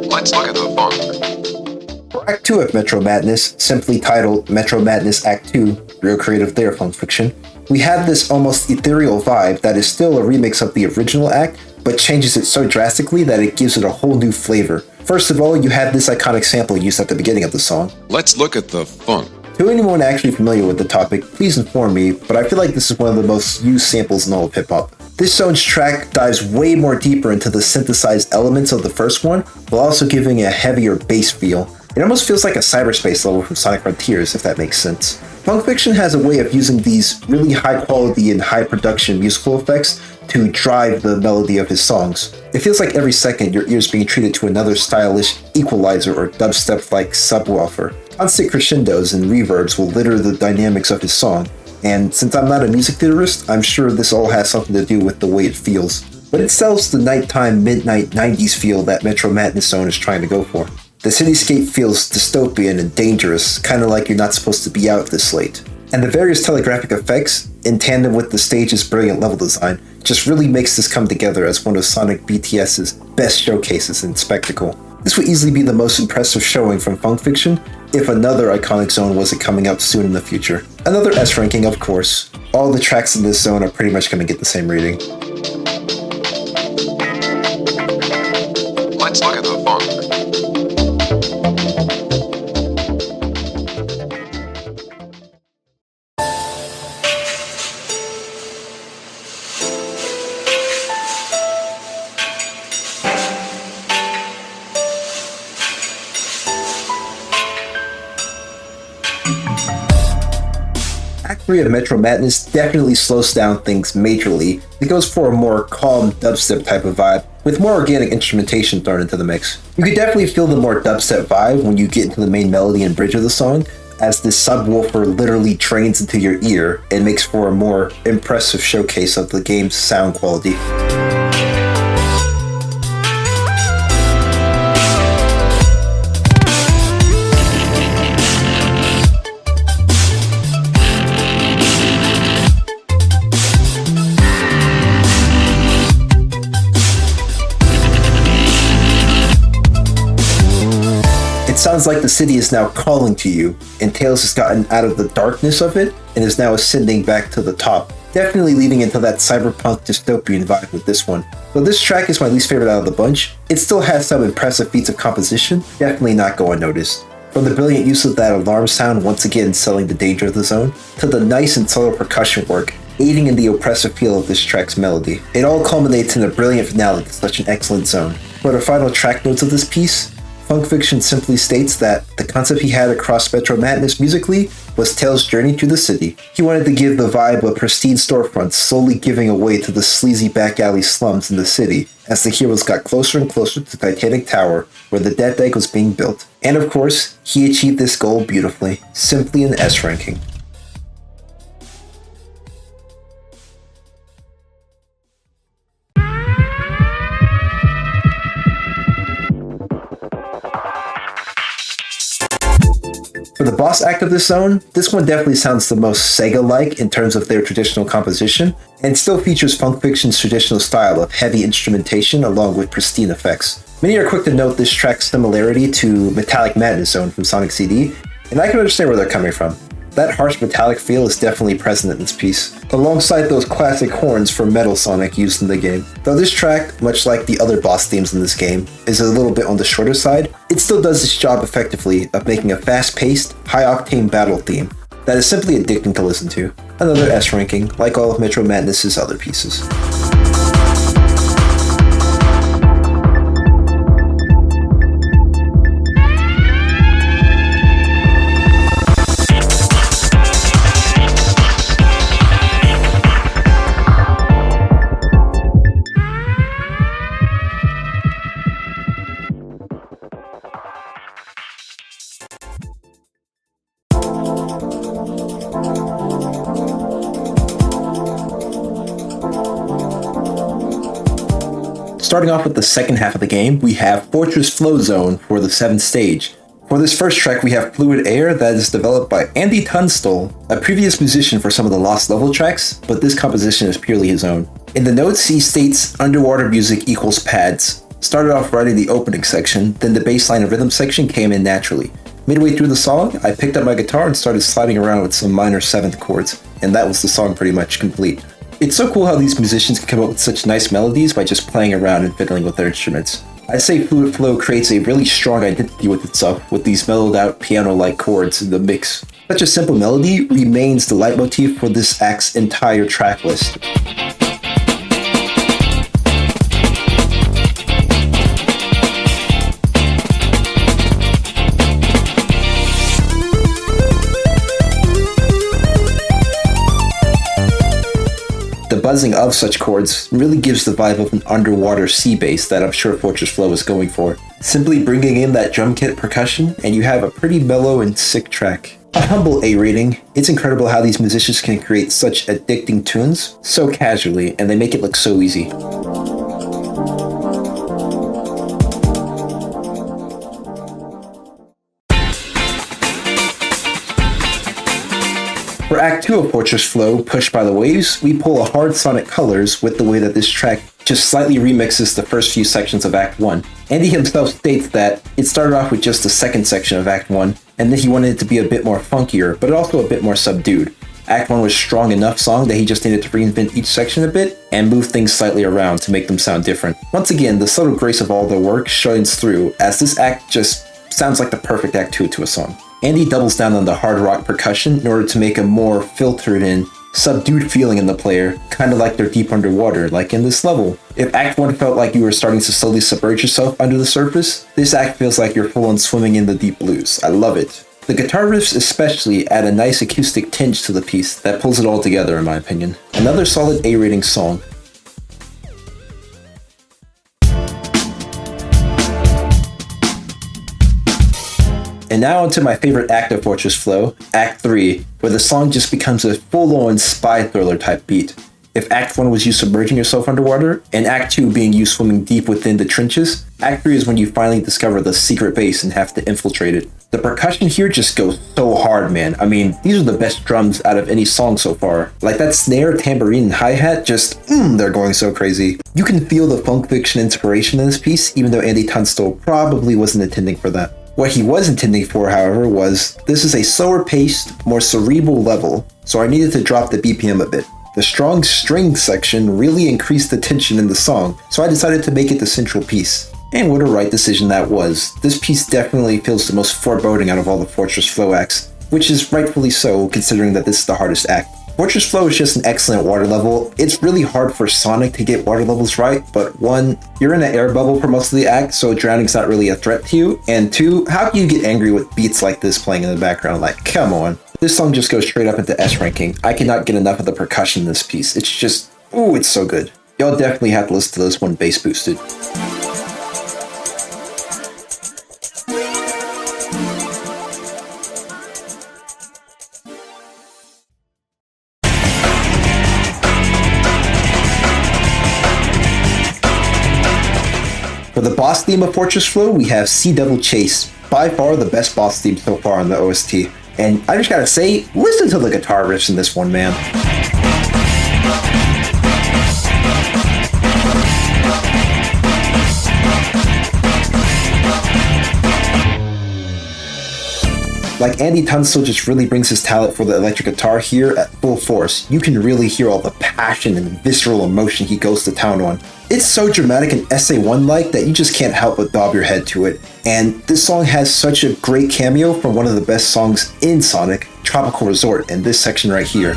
Let's look at the funk. For Act 2 of Metro Madness, simply titled Metro Madness Act 2, real creative there, Funk Fiction, we have this almost ethereal vibe that is still a remix of the original act, but changes it so drastically that it gives it a whole new flavor. First of all, you have this iconic sample used at the beginning of the song. Let's look at the funk. To anyone actually familiar with the topic, please inform me, but I feel like this is one of the most used samples in all of hip-hop. This zone's track dives way more deeper into the synthesized elements of the first one, while also giving a heavier bass feel. It almost feels like a cyberspace level from Sonic Frontiers, if that makes sense. Funk Fiction has a way of using these really high quality and high production musical effects to drive the melody of his songs. It feels like every second your ear's being treated to another stylish equalizer or dubstep-like subwoofer. Constant crescendos and reverbs will litter the dynamics of his song, and since I'm not a music theorist, I'm sure this all has something to do with the way it feels. But it sells the nighttime, midnight 90s feel that Metro Madness Zone is trying to go for. The cityscape feels dystopian and dangerous, kinda like you're not supposed to be out this late. And the various telegraphic effects, in tandem with the stage's brilliant level design, just really makes this come together as one of Sonic BTS's best showcases in spectacle. This would easily be the most impressive showing from Funk Fiction if another iconic zone wasn't coming up soon in the future. Another S ranking, of course. All the tracks in this zone are pretty much going to get the same rating. Let's look at the funk. Act 3 of Metro Madness definitely slows down things majorly. It goes for a more calm dubstep type of vibe, with more organic instrumentation thrown into the mix. You can definitely feel the more dubstep vibe when you get into the main melody and bridge of the song, as this subwoofer literally trains into your ear and makes for a more impressive showcase of the game's sound quality. It sounds sounds like the city is now calling to you, and Tails has gotten out of the darkness of it and is now ascending back to the top. Definitely leading into that cyberpunk dystopian vibe with this one. Though this track is my least favorite out of the bunch, it still has some impressive feats of composition, definitely not go unnoticed. From the brilliant use of that alarm sound once again selling the danger of the zone, to the nice and subtle percussion work, aiding in the oppressive feel of this track's melody. It all culminates in a brilliant finale to such an excellent zone. For the final track notes of this piece, Funk Fiction simply states that the concept he had across Metro Madness musically was Tails' journey to the city. He wanted to give the vibe of pristine storefronts slowly giving away to the sleazy back alley slums in the city as the heroes got closer and closer to Titanic Tower where the death egg was being built. And of course, he achieved this goal beautifully, simply an S ranking. For the boss act of this zone, this one definitely sounds the most Sega-like in terms of their traditional composition, and still features Funk Fiction's traditional style of heavy instrumentation along with pristine effects. Many are quick to note this track's similarity to Metallic Madness Zone from Sonic CD, and I can understand where they're coming from. That harsh metallic feel is definitely present in this piece, alongside those classic horns from Metal Sonic used in the game. Though this track, much like the other boss themes in this game, is a little bit on the shorter side, it still does its job effectively of making a fast-paced, high-octane battle theme that is simply addicting to listen to. Another S ranking, like all of Metro Madness's other pieces. Starting off with the second half of the game, we have Fortress Flow Zone for the 7th stage. For this first track, we have Fluid Air that is developed by Andy Tunstall, a previous musician for some of the Lost Level tracks, but this composition is purely his own. In the notes, he states underwater music equals pads. Started off writing the opening section, then the bass line and rhythm section came in naturally. Midway through the song, I picked up my guitar and started sliding around with some minor 7th chords, and that was the song pretty much complete. It's so cool how these musicians can come up with such nice melodies by just playing around and fiddling with their instruments. I say Fluid Flow creates a really strong identity with itself with these mellowed out piano-like chords in the mix. Such a simple melody remains the leitmotif for this act's entire track list. The buzzing of such chords really gives the vibe of an underwater sea bass that I'm sure Fortress Flow is going for. Simply bringing in that drum kit percussion and you have a pretty mellow and sick track. A humble A rating. It's incredible how these musicians can create such addicting tunes so casually and they make it look so easy. For Act 2 of Fortress Flow, Pushed by the Waves, we pull a hard Sonic Colors with the way that this track just slightly remixes the first few sections of Act 1. Andy himself states that it started off with just the second section of Act 1, and then he wanted it to be a bit more funkier, but also a bit more subdued. Act 1 was strong enough song that he just needed to reinvent each section a bit and move things slightly around to make them sound different. Once again, the subtle grace of all the work shines through, as this act just sounds like the perfect Act 2 to a song. Andy doubles down on the hard rock percussion in order to make a more filtered and subdued feeling in the player, kind of like they're deep underwater, like in this level. If Act 1 felt like you were starting to slowly submerge yourself under the surface, this act feels like you're full on swimming in the deep blues. I love it. The guitar riffs especially add a nice acoustic tinge to the piece that pulls it all together in my opinion. Another solid A rating song. And now onto my favorite act of Fortress Flow, Act 3, where the song just becomes a full-on spy thriller type beat. If Act 1 was you submerging yourself underwater, and Act 2 being you swimming deep within the trenches, Act 3 is when you finally discover the secret base and have to infiltrate it. The percussion here just goes so hard, man. I mean, these are the best drums out of any song so far. Like that snare, tambourine, and hi-hat, just, they're going so crazy. You can feel the Funk Fiction inspiration in this piece, even though Andy Tunstall probably wasn't intending for that. What he was intending for, however, was this is a slower paced, more cerebral level, so I needed to drop the BPM a bit. The strong string section really increased the tension in the song, so I decided to make it the central piece. And what a right decision that was. This piece definitely feels the most foreboding out of all the Fortress Flow acts, which is rightfully so considering that this is the hardest act. Fortress Flow is just an excellent water level. It's really hard for Sonic to get water levels right, but one, you're in an air bubble for most of the act, so drowning's not really a threat to you, and two, how can you get angry with beats like this playing in the background? Like, come on. This song just goes straight up into S ranking. I cannot get enough of the percussion in this piece. It's just, ooh, it's so good. Y'all definitely have to listen to this one bass boosted. For the boss theme of Fortress Flow, we have Sea Devil Chase, by far the best boss theme so far on the OST. And I just gotta say, listen to the guitar riffs in this one, man. Like, Andy Tunstall just really brings his talent for the electric guitar here at full force. You can really hear all the passion and visceral emotion he goes to town on. It's so dramatic and SA1-like that you just can't help but bob your head to it. And this song has such a great cameo from one of the best songs in Sonic, Tropical Resort, in this section right here.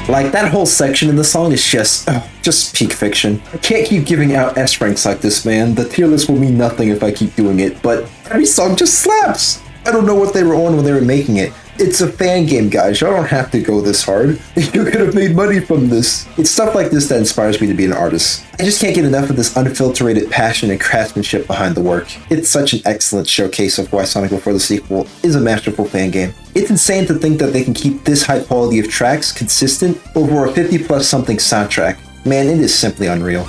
Like, that whole section in the song is just peak fiction. I can't keep giving out S ranks like this, man. The tier list will mean nothing if I keep doing it, but every song just slaps. I don't know what they were on when they were making it. It's a fan game, guys. Y'all don't have to go this hard. You could have made money from this. It's stuff like this that inspires me to be an artist. I just can't get enough of this unfiltered passion and craftsmanship behind the work. It's such an excellent showcase of why Sonic Before the Sequel is a masterful fan game. It's insane to think that they can keep this high quality of tracks consistent over a 50+ something soundtrack. Man, it is simply unreal.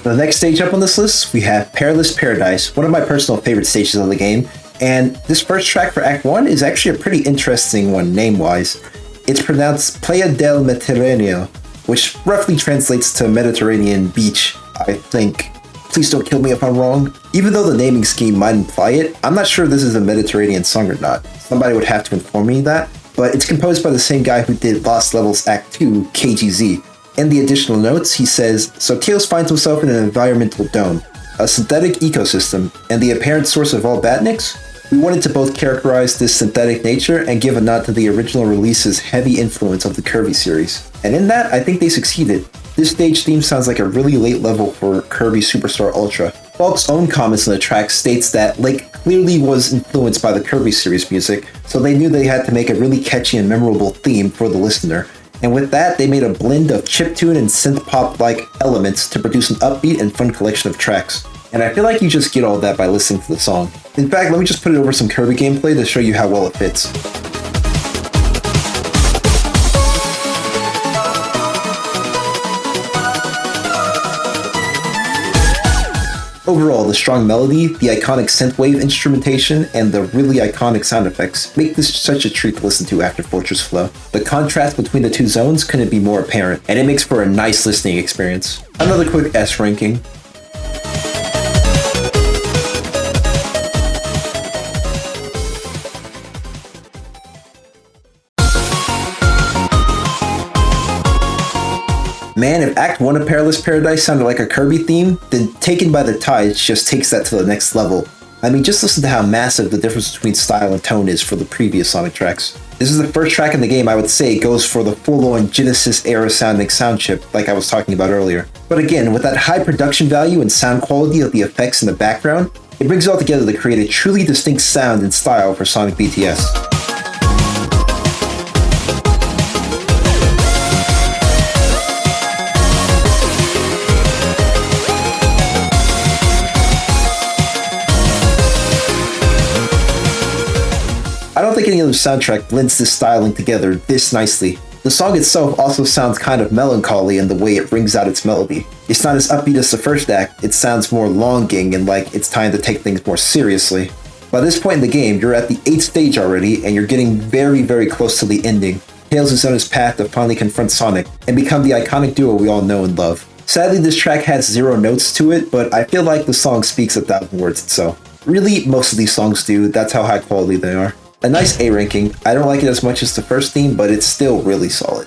The next stage up on this list, we have Perilous Paradise, one of my personal favorite stages of the game, and this first track for Act 1 is actually a pretty interesting one name-wise. It's pronounced Playa del Mediterráneo, which roughly translates to Mediterranean beach, I think. Please don't kill me if I'm wrong. Even though the naming scheme might imply it, I'm not sure if this is a Mediterranean song or not. Somebody would have to inform me that, but it's composed by the same guy who did Lost Levels Act 2, KGZ. In the additional notes, he says, so Tails finds himself in an environmental dome, a synthetic ecosystem, and the apparent source of all badniks? We wanted to both characterize this synthetic nature and give a nod to the original release's heavy influence of the Kirby series. And in that, I think they succeeded. This stage theme sounds like a really late level for Kirby Superstar Ultra. Falk's own comments on the track states that Lake clearly was influenced by the Kirby series music, so they knew they had to make a really catchy and memorable theme for the listener. And with that, they made a blend of chiptune and synth-pop-like elements to produce an upbeat and fun collection of tracks. And I feel like you just get all that by listening to the song. In fact, let me just put it over some Kirby gameplay to show you how well it fits. Overall, the strong melody, the iconic synthwave instrumentation, and the really iconic sound effects make this such a treat to listen to after Fortress Flow. The contrast between the two zones couldn't be more apparent, and it makes for a nice listening experience. Another quick S ranking. Man, if Act 1 of Perilous Paradise sounded like a Kirby theme, then Taken by the Tides just takes that to the next level. I mean, just listen to how massive the difference between style and tone is for the previous Sonic tracks. This is the first track in the game I would say goes for the full-on Genesis-era sounding sound chip like I was talking about earlier. But again, with that high production value and sound quality of the effects in the background, it brings it all together to create a truly distinct sound and style for Sonic BTS. I don't think any other soundtrack blends this styling together this nicely. The song itself also sounds kind of melancholy in the way it brings out its melody. It's not as upbeat as the first act, it sounds more longing and like it's time to take things more seriously. By this point in the game, you're at the 8th stage already, and you're getting very close to the ending. Tails is on his path to finally confront Sonic, and become the iconic duo we all know and love. Sadly, this track has 0 notes to it, but I feel like the song speaks 1,000 words itself. Really, most of these songs do, that's how high quality they are. A nice A ranking. I don't like it as much as the first theme, but it's still really solid.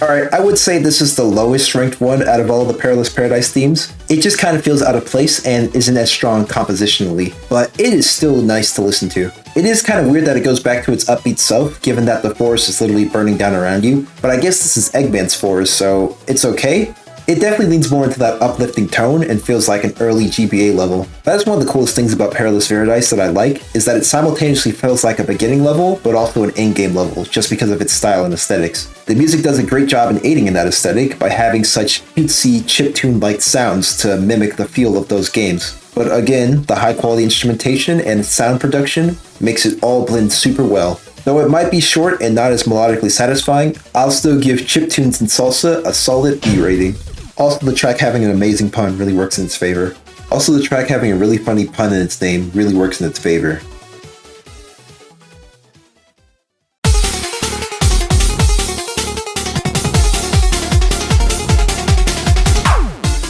Alright, I would say this is the lowest ranked one out of all the Perilous Paradise themes. It just kind of feels out of place and isn't as strong compositionally, but it is still nice to listen to. It is kind of weird that it goes back to its upbeat self, given that the forest is literally burning down around you, but I guess this is Eggman's forest, so it's okay. It definitely leans more into that uplifting tone and feels like an early GBA level. That's one of the coolest things about Perilous Paradise that I like, is that it simultaneously feels like a beginning level, but also an endgame level, just because of its style and aesthetics. The music does a great job in aiding in that aesthetic by having such cutesy, chiptune-like sounds to mimic the feel of those games. But again, the high quality instrumentation and sound production makes it all blend super well. Though it might be short and not as melodically satisfying, I'll still give Chiptunes and Salsa a solid B rating. Also, the track having an amazing pun really works in its favor. Also, the track having a really funny pun in its name really works in its favor.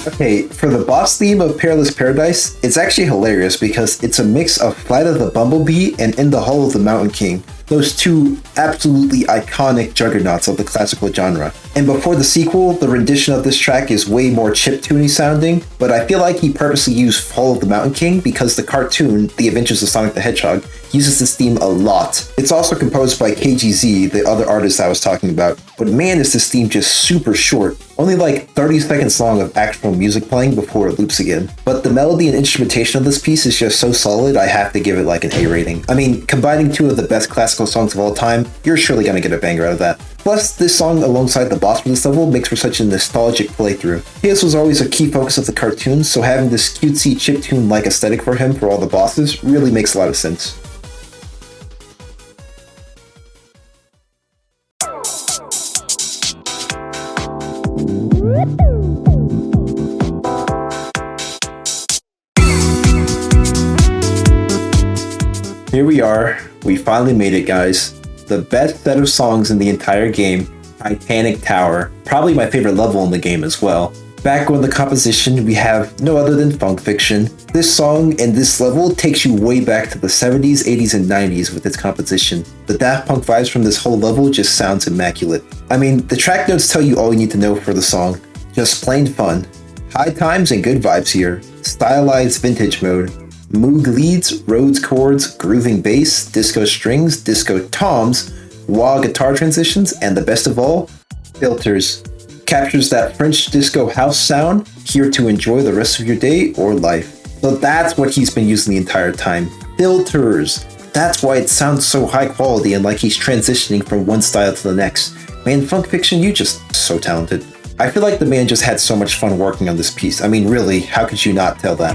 Okay, for the boss theme of Perilous Paradise, it's actually hilarious because it's a mix of Flight of the Bumblebee and In the Hall of the Mountain King, those two absolutely iconic juggernauts of the classical genre. And before the sequel, the rendition of this track is way more chiptune-y sounding, but I feel like he purposely used Fall of the Mountain King because the cartoon, The Adventures of Sonic the Hedgehog, uses this theme a lot. It's also composed by KGZ, the other artist I was talking about, but man is this theme just super short, only like 30 seconds long of actual music playing before it loops again. But the melody and instrumentation of this piece is just so solid, I have to give it like an A rating. I mean, combining two of the best classical songs of all time, you're surely gonna get a banger out of that. Plus, this song alongside the boss for this level makes for such a nostalgic playthrough. His was always a key focus of the cartoon, so having this cutesy chiptune-like aesthetic for him for all the bosses really makes a lot of sense. Here we are, we finally made it, guys. The best set of songs in the entire game, Titanic Tower, probably my favorite level in the game as well. Back on the composition, we have no other than Funk Fiction. This song and this level takes you way back to the 70s, 80s, and 90s with its composition. The Daft Punk vibes from this whole level just sounds immaculate. I mean, the track notes tell you all you need to know for the song. Just plain fun. High times and good vibes here. Stylized vintage mode. Moog leads, Rhodes chords, grooving bass, disco strings, disco toms, wah guitar transitions, and the best of all, filters. Captures that French disco house sound, here to enjoy the rest of your day or life. So that's what he's been using the entire time. Filters. That's why it sounds so high quality and like he's transitioning from one style to the next. Man, Funk Fiction, you just so talented. I feel like the man just had so much fun working on this piece. I mean, really, how could you not tell that?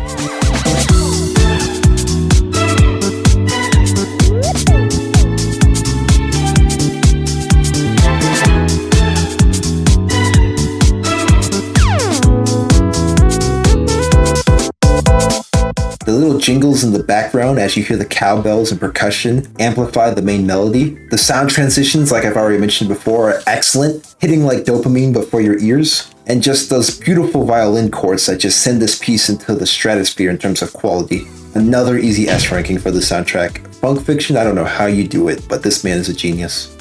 The little jingles in the background as you hear the cowbells and percussion amplify the main melody. The sound transitions, like I've already mentioned before, are excellent, hitting like dopamine but for your ears. And just those beautiful violin chords that just send this piece into the stratosphere in terms of quality. Another easy S ranking for the soundtrack. Funk Fiction, I don't know how you do it, but this man is a genius.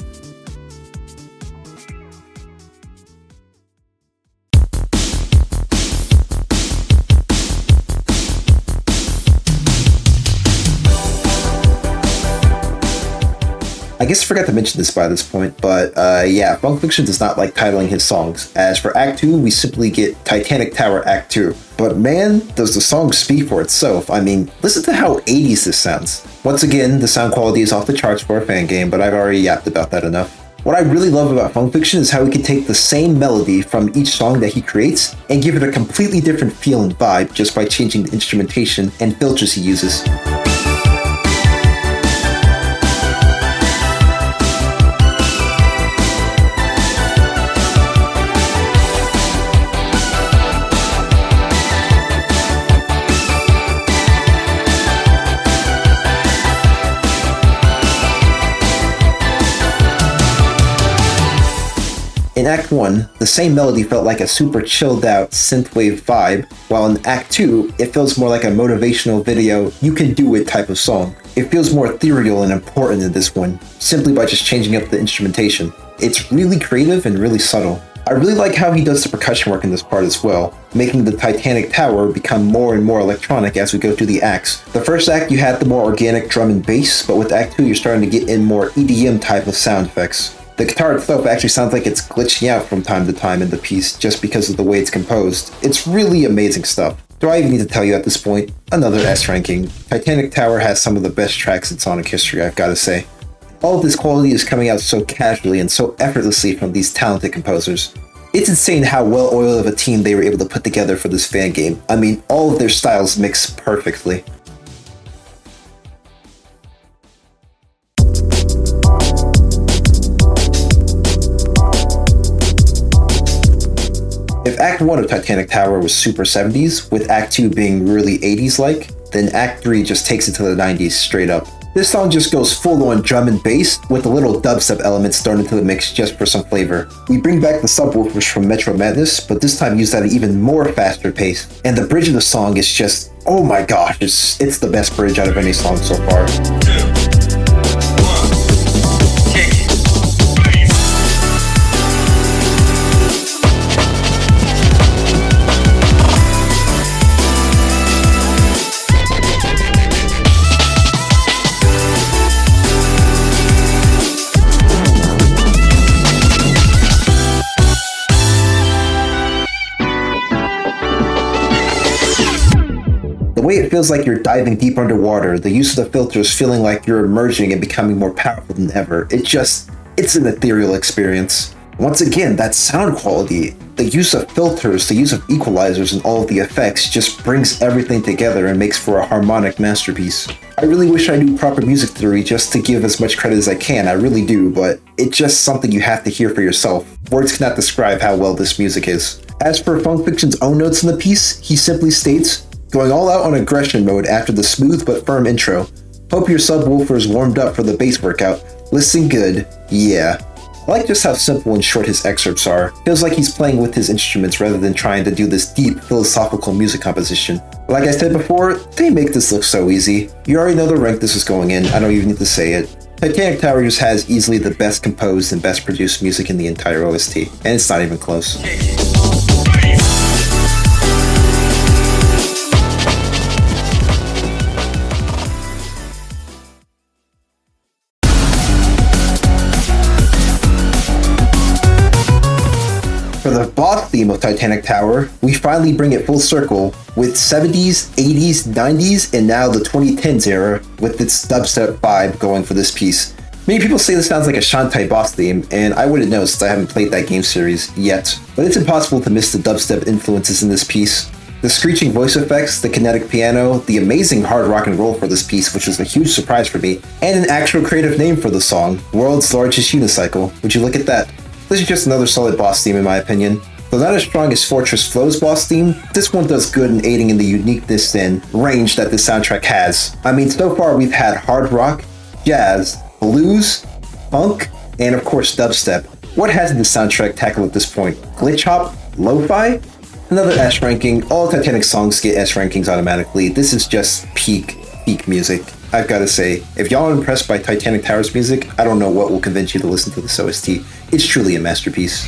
guess I forgot to mention this by this point, but yeah, Funk Fiction does not like titling his songs. As for Act 2, we simply get Titanic Tower Act 2. But man, does the song speak for itself. I mean, listen to how 80s this sounds. Once again, the sound quality is off the charts for a fan game, but I've already yapped about that enough. What I really love about Funk Fiction is how he can take the same melody from each song that he creates and give it a completely different feel and vibe just by changing the instrumentation and filters he uses. In Act 1, the same melody felt like a super chilled out synthwave vibe, while in Act 2, it feels more like a motivational video, you can do it type of song. It feels more ethereal and important in this one, simply by just changing up the instrumentation. It's really creative and really subtle. I really like how he does the percussion work in this part as well, making the Titanic Tower become more and more electronic as we go through the acts. The first act you had the more organic drum and bass, but with Act 2 you're starting to get in more EDM type of sound effects. The guitar itself actually sounds like it's glitching out from time to time in the piece just because of the way it's composed. It's really amazing stuff. Do I even need to tell you at this point? Another S ranking. Titanic Tower has some of the best tracks in Sonic history, I've gotta say. All of this quality is coming out so casually and so effortlessly from these talented composers. It's insane how well-oiled of a team they were able to put together for this fan game. I mean, all of their styles mix perfectly. If Act 1 of Titanic Tower was super 70s, with Act 2 being really 80s-like, then Act 3 just takes it to the 90s straight up. This song just goes full-on drum and bass, with a little dubstep elements thrown into the mix just for some flavor. We bring back the subwoofers from Metro Madness, but this time used at an even more faster pace. And the bridge of the song is just, oh my gosh, it's the best bridge out of any song so far. The way it feels like you're diving deep underwater, the use of the filters feeling like you're emerging and becoming more powerful than ever, it's an ethereal experience. Once again, that sound quality, the use of filters, the use of equalizers and all of the effects just brings everything together and makes for a harmonic masterpiece. I really wish I knew proper music theory just to give as much credit as I can, I really do, but it's just something you have to hear for yourself. Words cannot describe how well this music is. As for Funk Fiction's own notes in the piece, he simply states, "Going all out on aggression mode after the smooth but firm intro. Hope your subwoofers warmed up for the bass workout. Listen good. Yeah." I like just how simple and short his excerpts are. Feels like he's playing with his instruments rather than trying to do this deep, philosophical music composition. Like I said before, they make this look so easy. You already know the rank this is going in, I don't even need to say it. Titanic Tower just has easily the best composed and best produced music in the entire OST, and it's not even close. For the boss theme of Titanic Tower, we finally bring it full circle with 70s, 80s, 90s, and now the 2010s era with its dubstep vibe going for this piece. Many people say this sounds like a Shantae boss theme, and I wouldn't know since I haven't played that game series yet, but it's impossible to miss the dubstep influences in this piece. The screeching voice effects, the kinetic piano, the amazing hard rock and roll for this piece, which was a huge surprise for me, and an actual creative name for the song, World's Largest Unicycle. Would you look at that? This is just another solid boss theme in my opinion. Though not as strong as Fortress Flow's boss theme, this one does good in aiding in the uniqueness and range that this soundtrack has. I mean, so far we've had hard rock, jazz, blues, funk, and of course dubstep. What hasn't the soundtrack tackled at this point? Glitch hop? Lo-fi? Another S ranking. All Titanic songs get S rankings automatically. This is just peak music. I've got to say, if y'all are impressed by Titanic Tower's music, I don't know what will convince you to listen to this OST. It's truly a masterpiece.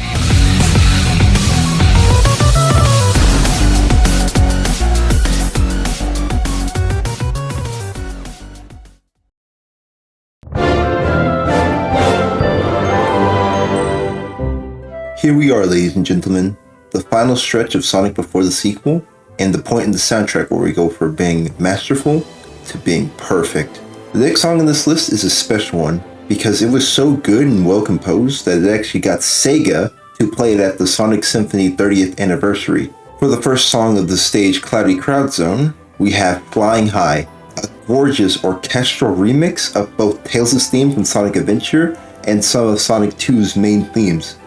Here we are, ladies and gentlemen, the final stretch of Sonic before the sequel, and the point in the soundtrack where we go from being masterful to being perfect. The next song on this list is a special one, because it was so good and well composed that it actually got Sega to play it at the Sonic Symphony 30th anniversary. For the first song of the stage Cloudy Crowd Zone, we have Flying High, a gorgeous orchestral remix of both Tails' theme from Sonic Adventure and some of Sonic 2's main themes.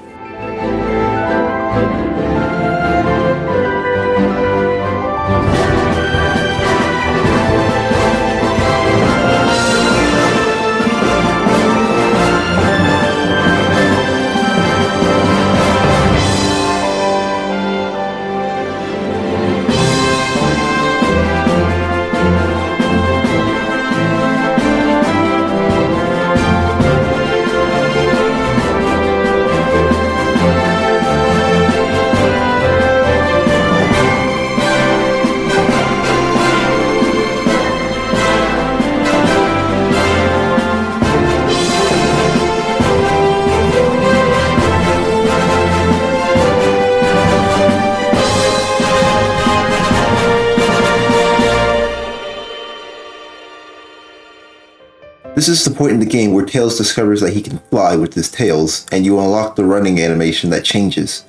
This is the point in the game where Tails discovers that he can fly with his tails, and you unlock the running animation that changes.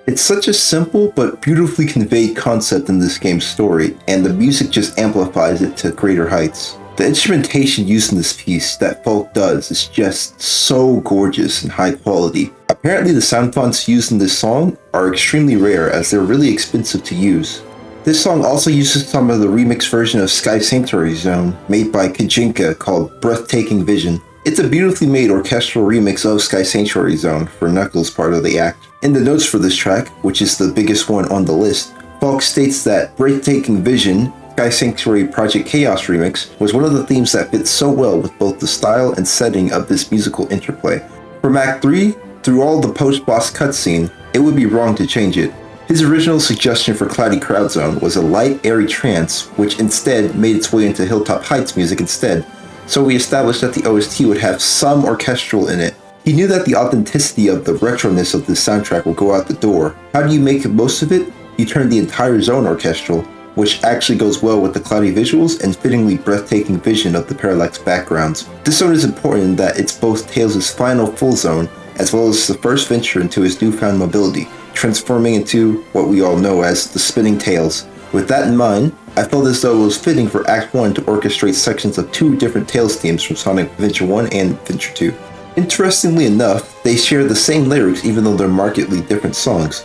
It's such a simple but beautifully conveyed concept in this game's story, and the music just amplifies it to greater heights. The instrumentation used in this piece that Folk does is just so gorgeous and high quality. Apparently the sound fonts used in this song are extremely rare as they're really expensive to use. This song also uses some of the remix version of Sky Sanctuary Zone made by Kajinka called Breathtaking Vision. It's a beautifully made orchestral remix of Sky Sanctuary Zone for Knuckles' part of the act. In the notes for this track, which is the biggest one on the list, Falk states that Breathtaking Vision, Sky Sanctuary Project Chaos remix, was one of the themes that fits so well with both the style and setting of this musical interplay. From Act 3, through all the post-boss cutscene, it would be wrong to change it. His original suggestion for Cloudy Crowd Zone was a light, airy trance, which instead made its way into Hilltop Heights music instead, so we established that the OST would have some orchestral in it. He knew that the authenticity of the retroness of this soundtrack would go out the door. How do you make the most of it? You turn the entire zone orchestral, which actually goes well with the cloudy visuals and fittingly breathtaking vision of the parallax backgrounds. This zone is important in that it's both Tails' final full zone, as well as the first venture into his newfound mobility, transforming into what we all know as the Spinning Tails. With that in mind, I felt as though it was fitting for Act 1 to orchestrate sections of two different Tails themes from Sonic Adventure 1 and Adventure 2. Interestingly enough, they share the same lyrics even though they're markedly different songs.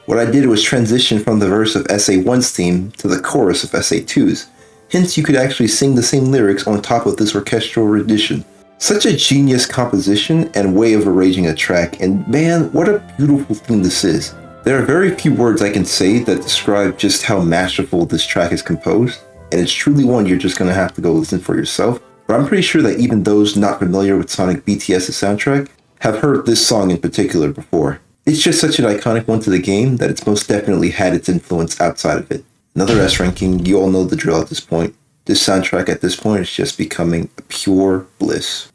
What I did was transition from the verse of SA1's theme to the chorus of SA2's. Hence, you could actually sing the same lyrics on top of this orchestral rendition. Such a genius composition and way of arranging a track, and man, what a beautiful theme this is. There are very few words I can say that describe just how masterful this track is composed, and it's truly one you're just going to have to go listen for yourself. But I'm pretty sure that even those not familiar with Sonic BTS's soundtrack have heard this song in particular before. It's just such an iconic one to the game that it's most definitely had its influence outside of it. Another S ranking, you all know the drill at this point. This soundtrack at this point is just becoming a pure bliss.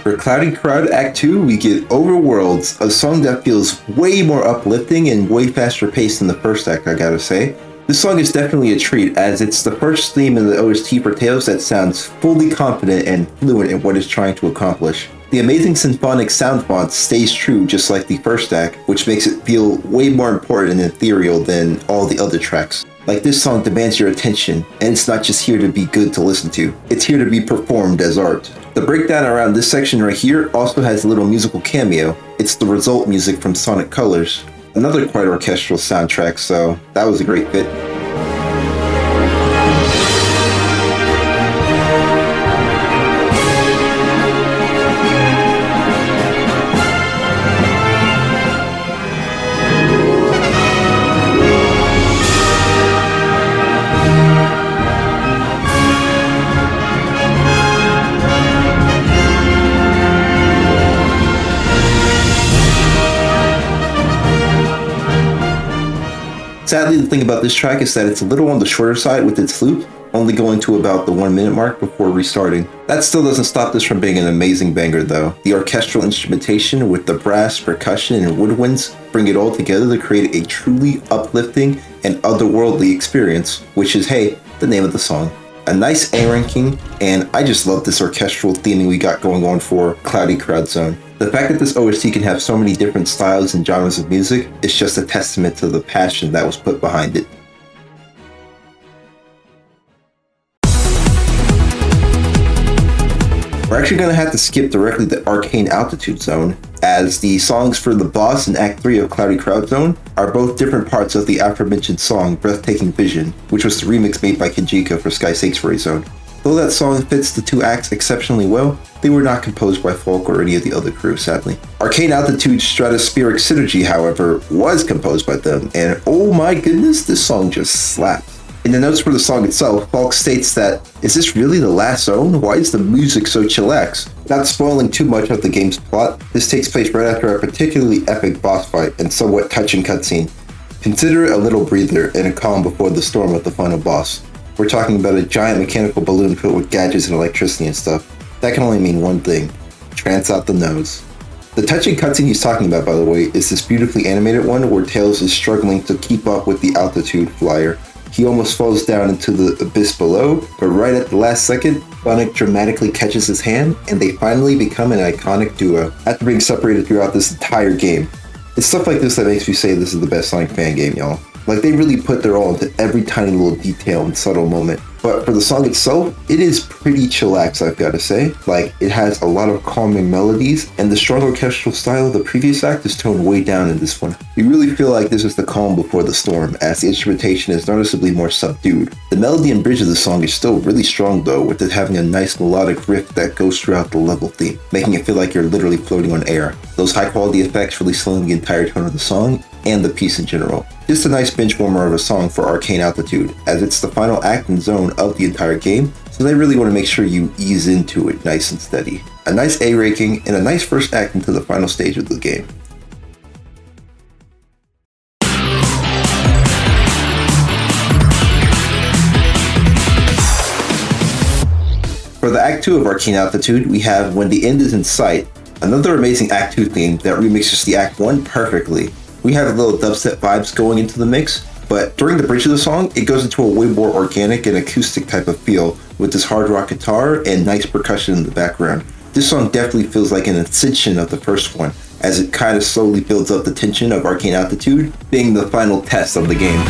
For Cloudy Crowd Act 2, we get Overworlds, a song that feels way more uplifting and way faster paced than the first act, I gotta say. This song is definitely a treat, as it's the first theme in the OST for Tails that sounds fully confident and fluent in what it's trying to accomplish. The amazing symphonic sound font stays true just like the first act, which makes it feel way more important and ethereal than all the other tracks. Like, this song demands your attention, and it's not just here to be good to listen to, it's here to be performed as art. The breakdown around this section right here also has a little musical cameo. It's the result music from Sonic Colors, another quite orchestral soundtrack, so that was a great fit. Sadly, the thing about this track is that it's a little on the shorter side with its flute. only going to about the 1 minute mark before restarting. That still doesn't stop this from being an amazing banger though. The orchestral instrumentation with the brass, percussion, and woodwinds bring it all together to create a truly uplifting and otherworldly experience, which is, hey, the name of the song. A nice A ranking, and I just love this orchestral theming we got going on for Cloudy Crowd Zone. The fact that this OST can have so many different styles and genres of music is just a testament to the passion that was put behind it. We're actually going to have to skip directly to Arcane Altitude Zone, as the songs for the boss and Act 3 of Cloudy Crowd Zone are both different parts of the aforementioned song Breathtaking Vision, which was the remix made by Kajika for Sky Sanctuary Zone. Though that song fits the two acts exceptionally well, they were not composed by Falk or any of the other crew, sadly. Arcane Altitude's Stratospheric Synergy, however, was composed by them, and oh my goodness, this song just slaps. In the notes for the song itself, Falk states that, "Is this really the last zone? Why is the music so chillax?" Not spoiling too much of the game's plot, this takes place right after a particularly epic boss fight and somewhat touching cutscene. Consider it a little breather and a calm before the storm of the final boss. We're talking about a giant mechanical balloon filled with gadgets and electricity and stuff. That can only mean one thing: trance out the nose. The touching cutscene he's talking about, by the way, is this beautifully animated one where Tails is struggling to keep up with the altitude flyer. He almost falls down into the abyss below, but right at the last second, Sonic dramatically catches his hand, and they finally become an iconic duo, after being separated throughout this entire game. It's stuff like this that makes me say this is the best Sonic fan game, y'all. Like, they really put their all into every tiny little detail and subtle moment. But for the song itself, it is pretty chillax, I've gotta say. Like, it has a lot of calming melodies, and the strong orchestral style of the previous act is toned way down in this one. You really feel like this is the calm before the storm, as the instrumentation is noticeably more subdued. The melody and bridge of the song is still really strong though, with it having a nice melodic riff that goes throughout the level theme, making it feel like you're literally floating on air. Those high quality effects really selling the entire tone of the song, and the piece in general. Just a nice bench warmer of a song for Arcane Altitude, as it's the final act and zone of the entire game, so they really want to make sure you ease into it nice and steady. A nice A ranking, and a nice first act into the final stage of the game. For the Act 2 of Arcane Altitude, we have When the End is in Sight, another amazing Act 2 theme that remixes the Act 1 perfectly. We have a little dubstep vibes going into the mix, but during the bridge of the song, it goes into a way more organic and acoustic type of feel, with this hard rock guitar and nice percussion in the background. This song definitely feels like an ascension of the first one, as it kind of slowly builds up the tension of Arcane Altitude, being the final test of the game.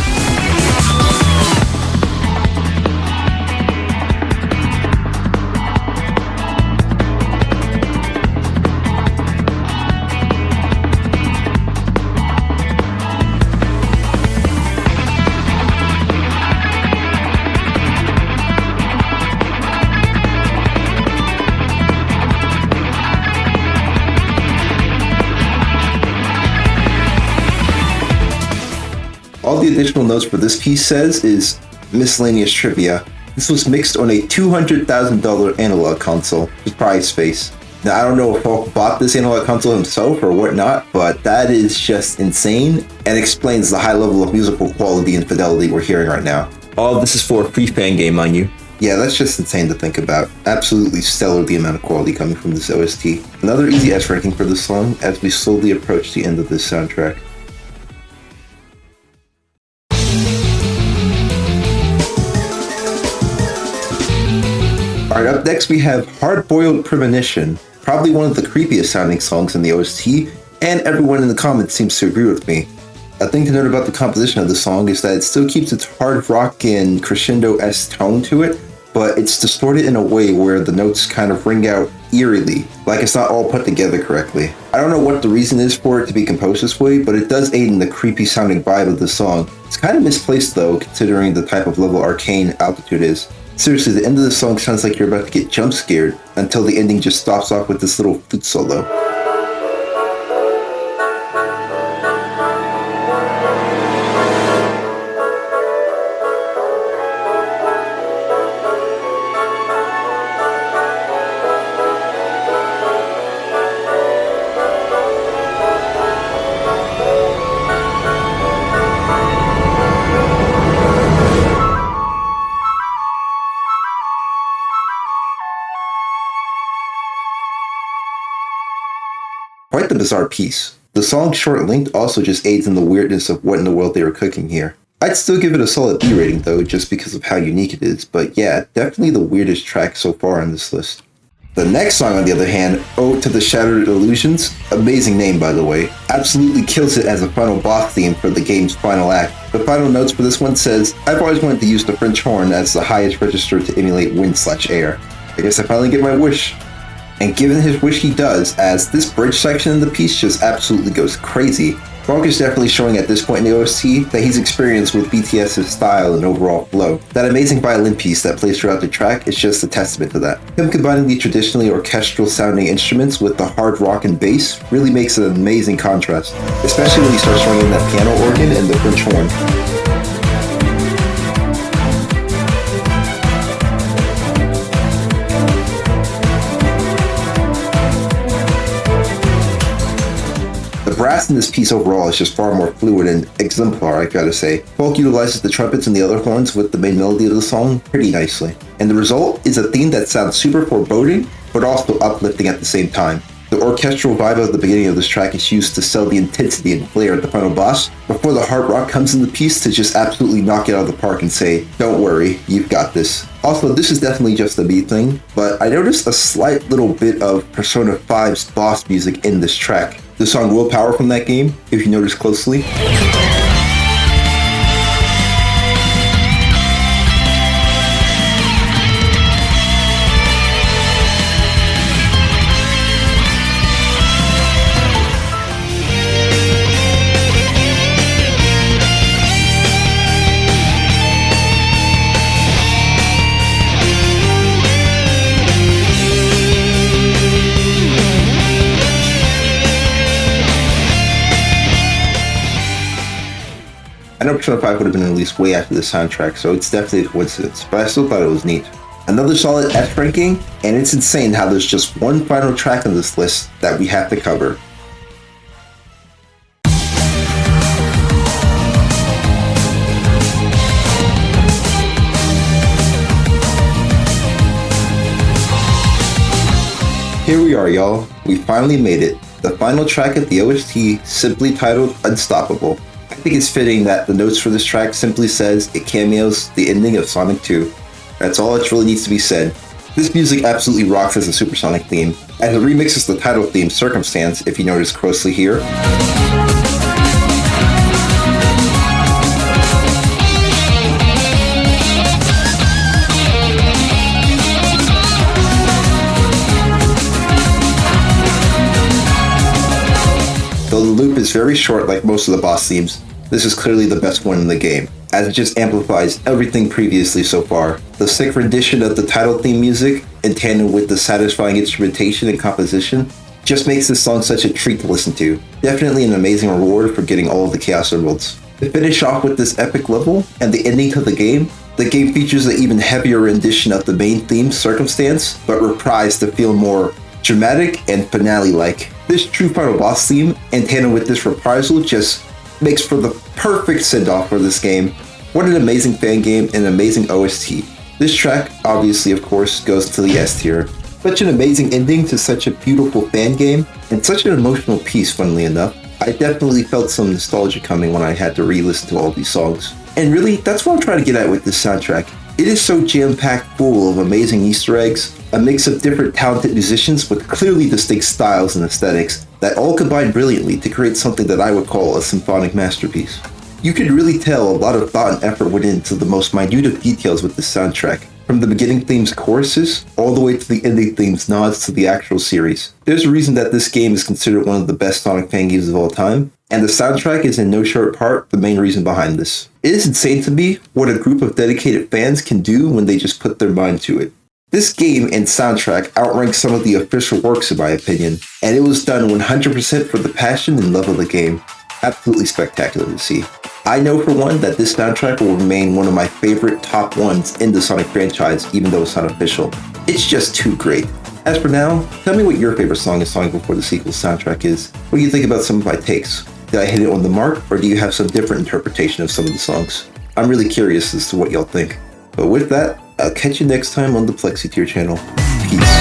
All the additional notes for this piece says is miscellaneous trivia. This was mixed on a $200,000 analog console with prize space. Now, I don't know if Falk bought this analog console himself or whatnot, but that is just insane and explains the high level of musical quality and fidelity we're hearing right now. All of this is for a free fan game, mind you. Yeah, that's just insane to think about. Absolutely stellar the amount of quality coming from this OST. Another easy S ranking for this song as we slowly approach the end of this soundtrack. Alright, up next we have Hard-Boiled Premonition, probably one of the creepiest sounding songs in the OST, and everyone in the comments seems to agree with me. A thing to note about the composition of the song is that it still keeps its hard rock and crescendo-esque tone to it, but it's distorted in a way where the notes kind of ring out eerily, like it's not all put together correctly. I don't know what the reason is for it to be composed this way, but it does aid in the creepy sounding vibe of the song. It's kind of misplaced though, considering the type of level Arcane Altitude is. Seriously, the end of the song sounds like you're about to get jump scared, until the ending just stops off with this little flute solo. Quite the bizarre piece. The song's short length also just aids in the weirdness of what in the world they were cooking here. I'd still give it a solid B rating though, just because of how unique it is, but yeah, definitely the weirdest track so far on this list. The next song, on the other hand, Ode to the Shattered Illusions, amazing name by the way, absolutely kills it as a final boss theme for the game's final act. The final notes for this one says, I've always wanted to use the French horn as the highest register to emulate wind/air. I guess I finally get my wish. And given his wish he does, as this bridge section in the piece just absolutely goes crazy. Bonk is definitely showing at this point in the OST that he's experienced with BTS's style and overall flow. That amazing violin piece that plays throughout the track is just a testament to that. Him combining the traditionally orchestral sounding instruments with the hard rock and bass really makes an amazing contrast, especially when he starts throwing in that piano organ and the French horn. The brass in this piece overall is just far more fluid and exemplar, I gotta say. Folk utilizes the trumpets and the other horns with the main melody of the song pretty nicely. And the result is a theme that sounds super foreboding, but also uplifting at the same time. The orchestral vibe of the beginning of this track is used to sell the intensity and flair at the final boss, before the hard rock comes in the piece to just absolutely knock it out of the park and say, don't worry, you've got this. Also, this is definitely just a me thing, but I noticed a slight little bit of Persona 5's boss music in this track. The song Willpower from that game, if you notice closely. I know Persona 5 would have been released way after the soundtrack, so it's definitely a coincidence, but I still thought it was neat. Another solid S ranking, and it's insane how there's just one final track on this list that we have to cover. Here we are, y'all. We finally made it. The final track of the OST, simply titled Unstoppable. I think it's fitting that the notes for this track simply says it cameos the ending of Sonic 2. That's all that really needs to be said. This music absolutely rocks as a Supersonic theme, as it remixes the title theme Circumstance, if you notice closely here. Though the loop is very short like most of the boss themes, this is clearly the best one in the game, as it just amplifies everything previously so far. The sick rendition of the title theme music, in tandem with the satisfying instrumentation and composition, just makes this song such a treat to listen to. Definitely an amazing reward for getting all of the Chaos Emeralds. To finish off with this epic level, and the ending to the game features an even heavier rendition of the main theme Circumstance, but reprised to feel more dramatic and finale-like. This true final boss theme, in tandem with this reprisal, just makes for the perfect send-off for this game. What an amazing fan game and an amazing OST. This track, obviously of course, goes to the S tier. Such an amazing ending to such a beautiful fan game, and such an emotional piece, funnily enough. I definitely felt some nostalgia coming when I had to re-listen to all these songs. And really, that's what I'm trying to get at with this soundtrack. It is so jam-packed full of amazing Easter eggs, a mix of different talented musicians with clearly distinct styles and aesthetics that all combine brilliantly to create something that I would call a symphonic masterpiece. You could really tell a lot of thought and effort went into the most minute of details with this soundtrack, from the beginning theme's choruses all the way to the ending theme's nods to the actual series. There's a reason that this game is considered one of the best Sonic fan games of all time, and the soundtrack is in no short part the main reason behind this. It is insane to me what a group of dedicated fans can do when they just put their mind to it. This game and soundtrack outrank some of the official works in my opinion, and it was done 100% for the passion and love of the game. Absolutely spectacular to see. I know for one that this soundtrack will remain one of my favorite top ones in the Sonic franchise, even though it's not official. It's just too great. As for now, tell me what your favorite song in Sonic Before the Sequel soundtrack is. What do you think about some of my takes? Did I hit it on the mark, or do you have some different interpretation of some of the songs? I'm really curious as to what y'all think. But with that, I'll catch you next time on the Plexi Tier channel. Peace.